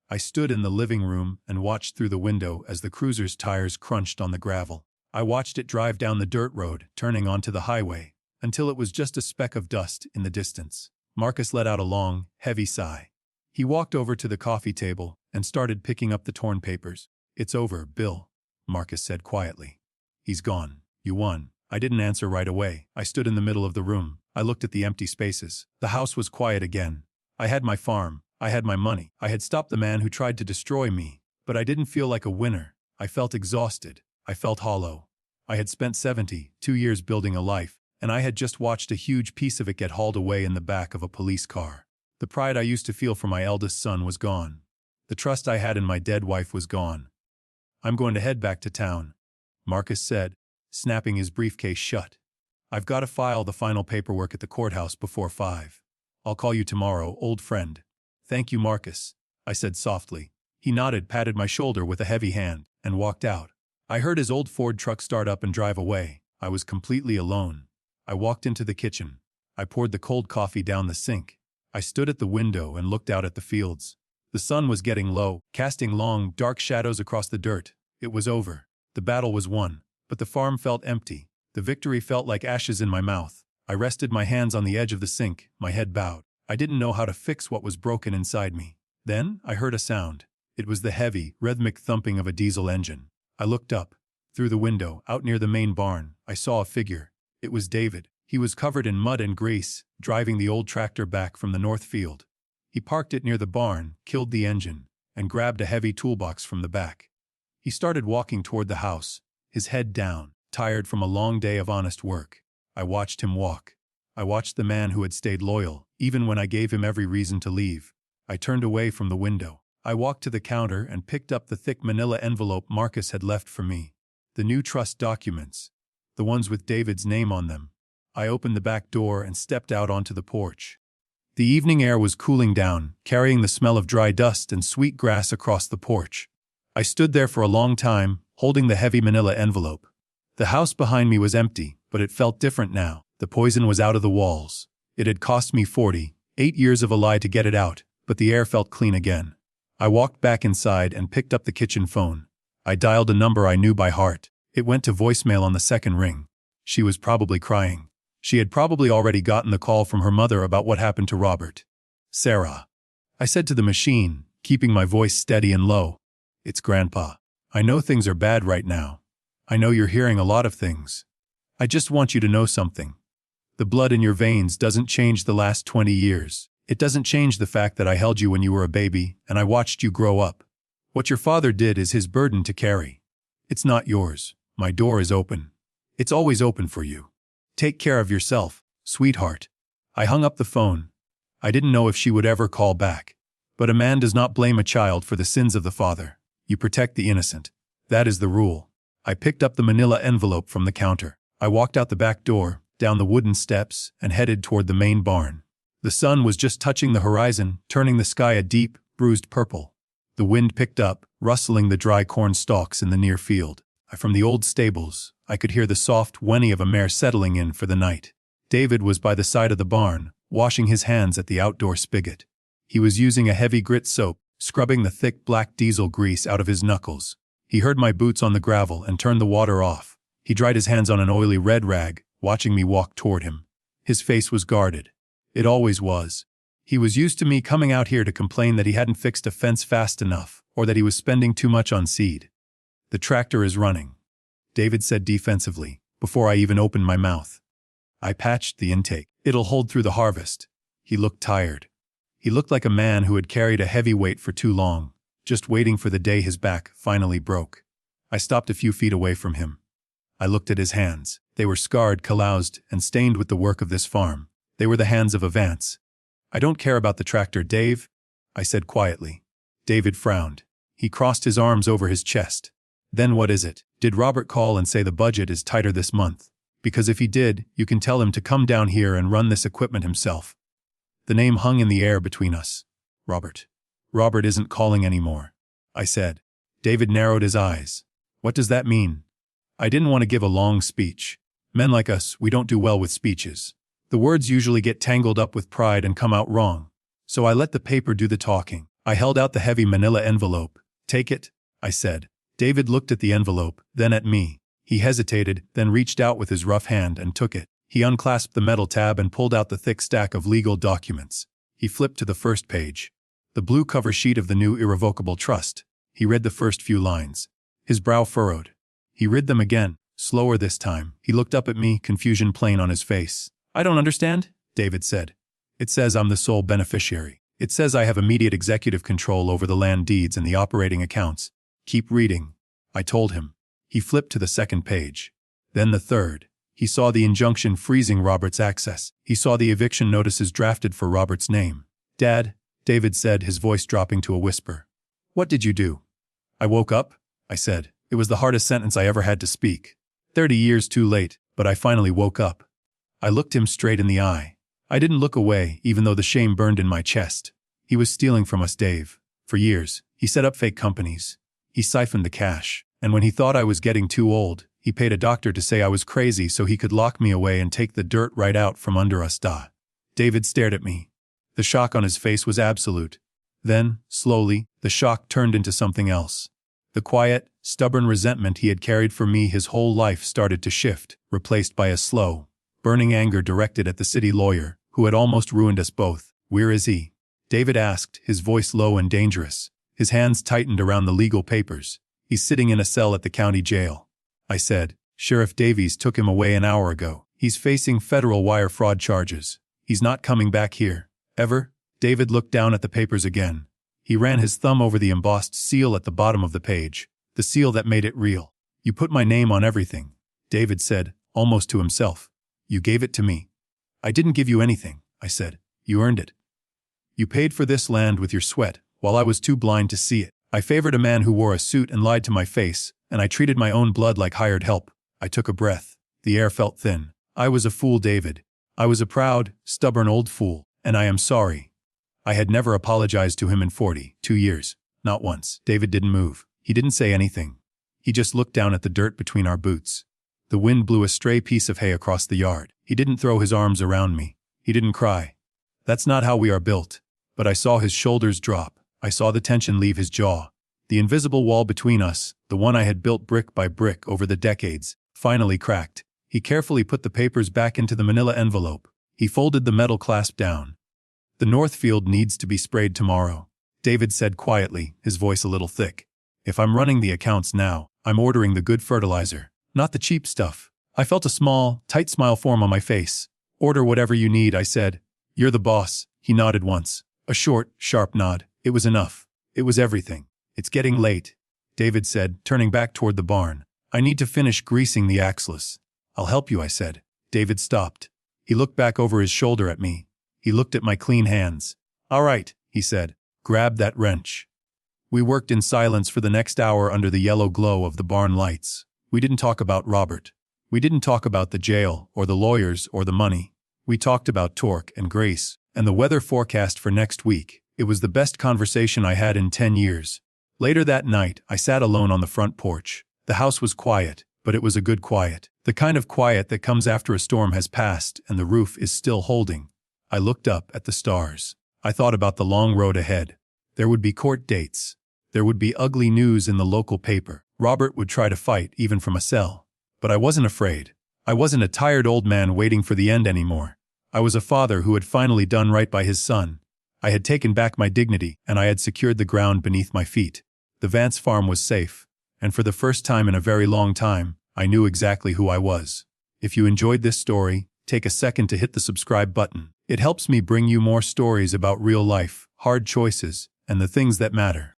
[SPEAKER 1] I stood in the living room and watched through the window as the cruiser's tires crunched on the gravel. I watched it drive down the dirt road, turning onto the highway, until it was just a speck of dust in the distance. Marcus let out a long, heavy sigh. He walked over to the coffee table and started picking up the torn papers. "It's over, Bill," Marcus said quietly. "He's gone. You won." I didn't answer right away. I stood in the middle of the room. I looked at the empty spaces. The house was quiet again. I had my farm. I had my money. I had stopped the man who tried to destroy me. But I didn't feel like a winner. I felt exhausted. I felt hollow. I had spent 72 years building a life, and I had just watched a huge piece of it get hauled away in the back of a police car. The pride I used to feel for my eldest son was gone. The trust I had in my dead wife was gone. "I'm going to head back to town," Marcus said, snapping his briefcase shut. "I've got to file the final paperwork at the courthouse before 5. I'll call you tomorrow, old friend." "Thank you, Marcus," I said softly. He nodded, patted my shoulder with a heavy hand, and walked out. I heard his old Ford truck start up and drive away. I was completely alone. I walked into the kitchen. I poured the cold coffee down the sink. I stood at the window and looked out at the fields. The sun was getting low, casting long, dark shadows across the dirt. It was over. The battle was won. But the farm felt empty. The victory felt like ashes in my mouth. I rested my hands on the edge of the sink, my head bowed. I didn't know how to fix what was broken inside me. Then I heard a sound. It was the heavy, rhythmic thumping of a diesel engine. I looked up. Through the window, out near the main barn, I saw a figure. It was David. He was covered in mud and grease, driving the old tractor back from the north field. He parked it near the barn, killed the engine, and grabbed a heavy toolbox from the back. He started walking toward the house, his head down, tired from a long day of honest work. I watched him walk. I watched the man who had stayed loyal, even when I gave him every reason to leave. I turned away from the window. I walked to the counter and picked up the thick manila envelope Marcus had left for me. The new trust documents. The ones with David's name on them. I opened the back door and stepped out onto the porch. The evening air was cooling down, carrying the smell of dry dust and sweet grass across the porch. I stood there for a long time, holding the heavy manila envelope. The house behind me was empty, but it felt different now. The poison was out of the walls. It had cost me 48 years of a lie to get it out, but the air felt clean again. I walked back inside and picked up the kitchen phone. I dialed a number I knew by heart. It went to voicemail on the second ring. She was probably crying. She had probably already gotten the call from her mother about what happened to Robert. "Sarah," I said to the machine, keeping my voice steady and low. "It's Grandpa. I know things are bad right now. I know you're hearing a lot of things. I just want you to know something. The blood in your veins doesn't change the last 20 years. It doesn't change the fact that I held you when you were a baby and I watched you grow up. What your father did is his burden to carry. It's not yours. My door is open. It's always open for you. Take care of yourself, sweetheart." I hung up the phone. I didn't know if she would ever call back. But a man does not blame a child for the sins of the father. You protect the innocent. That is the rule. I picked up the manila envelope from the counter. I walked out the back door, down the wooden steps, and headed toward the main barn. The sun was just touching the horizon, turning the sky a deep, bruised purple. The wind picked up, rustling the dry corn stalks in the near field. From the old stables, I could hear the soft whinny of a mare settling in for the night. David was by the side of the barn, washing his hands at the outdoor spigot. He was using a heavy grit soap, scrubbing the thick black diesel grease out of his knuckles. He heard my boots on the gravel and turned the water off. He dried his hands on an oily red rag, watching me walk toward him. His face was guarded. It always was. He was used to me coming out here to complain that he hadn't fixed a fence fast enough, or that he was spending too much on seed. "The tractor is running," David said defensively, before I even opened my mouth. I patched the intake. "It'll hold through the harvest." He looked tired. He looked like a man who had carried a heavy weight for too long, just waiting for the day his back finally broke. I stopped a few feet away from him. I looked at his hands. They were scarred, calloused, and stained with the work of this farm. They were the hands of a Vance. "I don't care about the tractor, Dave," I said quietly. David frowned. He crossed his arms over his chest. "Then what is it? Did Robert call and say the budget is tighter this month? Because if he did, you can tell him to come down here and run this equipment himself." The name hung in the air between us. Robert. "Robert isn't calling anymore," I said. David narrowed his eyes. "What does that mean?" I didn't want to give a long speech. Men like us, we don't do well with speeches. The words usually get tangled up with pride and come out wrong. So I let the paper do the talking. I held out the heavy manila envelope. "Take it," I said. David looked at the envelope, then at me. He hesitated, then reached out with his rough hand and took it. He unclasped the metal tab and pulled out the thick stack of legal documents. He flipped to the first page. The blue cover sheet of the new irrevocable trust. He read the first few lines. His brow furrowed. He read them again, slower this time. He looked up at me, confusion plain on his face. "I don't understand," David said. "It says I'm the sole beneficiary. It says I have immediate executive control over the land deeds and the operating accounts. Keep reading," I told him. He flipped to the second page. Then the third. He saw the injunction freezing Robert's access. He saw the eviction notices drafted for Robert's name. "Dad," David said, his voice dropping to a whisper. "What did you do?" "I woke up," I said. It was the hardest sentence I ever had to speak. 30 years too late, but I finally woke up. I looked him straight in the eye. I didn't look away, even though the shame burned in my chest. He was stealing from us, Dave. For years, he set up fake companies. He siphoned the cash. And when he thought I was getting too old, he paid a doctor to say I was crazy so he could lock me away and take the dirt right out from under us. David stared at me. The shock on his face was absolute. Then, slowly, the shock turned into something else. The quiet, stubborn resentment he had carried for me his whole life started to shift, replaced by a slow, burning anger directed at the city lawyer, who had almost ruined us both. "Where is he?" David asked, his voice low and dangerous. His hands tightened around the legal papers. "He's sitting in a cell at the county jail," I said. "Sheriff Davies took him away an hour ago. He's facing federal wire fraud charges. He's not coming back here. Ever?" David looked down at the papers again. He ran his thumb over the embossed seal at the bottom of the page, the seal that made it real. "You put my name on everything," David said, almost to himself. "You gave it to me." "I didn't give you anything," I said. "You earned it. You paid for this land with your sweat, while I was too blind to see it. I favored a man who wore a suit and lied to my face, and I treated my own blood like hired help." I took a breath. The air felt thin. "I was a fool, David. I was a proud, stubborn old fool, and I am sorry." I had never apologized to him in 42 years. Not once. David didn't move. He didn't say anything. He just looked down at the dirt between our boots. The wind blew a stray piece of hay across the yard. He didn't throw his arms around me. He didn't cry. That's not how we are built. But I saw his shoulders drop. I saw the tension leave his jaw. The invisible wall between us, the one I had built brick by brick over the decades, finally cracked. He carefully put the papers back into the manila envelope. He folded the metal clasp down. "The north field needs to be sprayed tomorrow," David said quietly, his voice a little thick. "If I'm running the accounts now, I'm ordering the good fertilizer, not the cheap stuff." I felt a small, tight smile form on my face. "Order whatever you need," I said. "You're the boss." He nodded once. A short, sharp nod. It was enough. It was everything. "It's getting late," David said, turning back toward the barn. "I need to finish greasing the axles." "I'll help you," I said. David stopped. He looked back over his shoulder at me. He looked at my clean hands. "All right," he said. "Grab that wrench." We worked in silence for the next hour under the yellow glow of the barn lights. We didn't talk about Robert. We didn't talk about the jail, or the lawyers, or the money. We talked about Torque and Grace, and the weather forecast for next week. It was the best conversation I had in 10 years. Later that night, I sat alone on the front porch. The house was quiet, but it was a good quiet. The kind of quiet that comes after a storm has passed and the roof is still holding. I looked up at the stars. I thought about the long road ahead. There would be court dates. There would be ugly news in the local paper. Robert would try to fight, even from a cell. But I wasn't afraid. I wasn't a tired old man waiting for the end anymore. I was a father who had finally done right by his son. I had taken back my dignity, and I had secured the ground beneath my feet. The Vance farm was safe, and for the first time in a very long time, I knew exactly who I was. If you enjoyed this story, take a second to hit the subscribe button. It helps me bring you more stories about real life, hard choices, and the things that matter.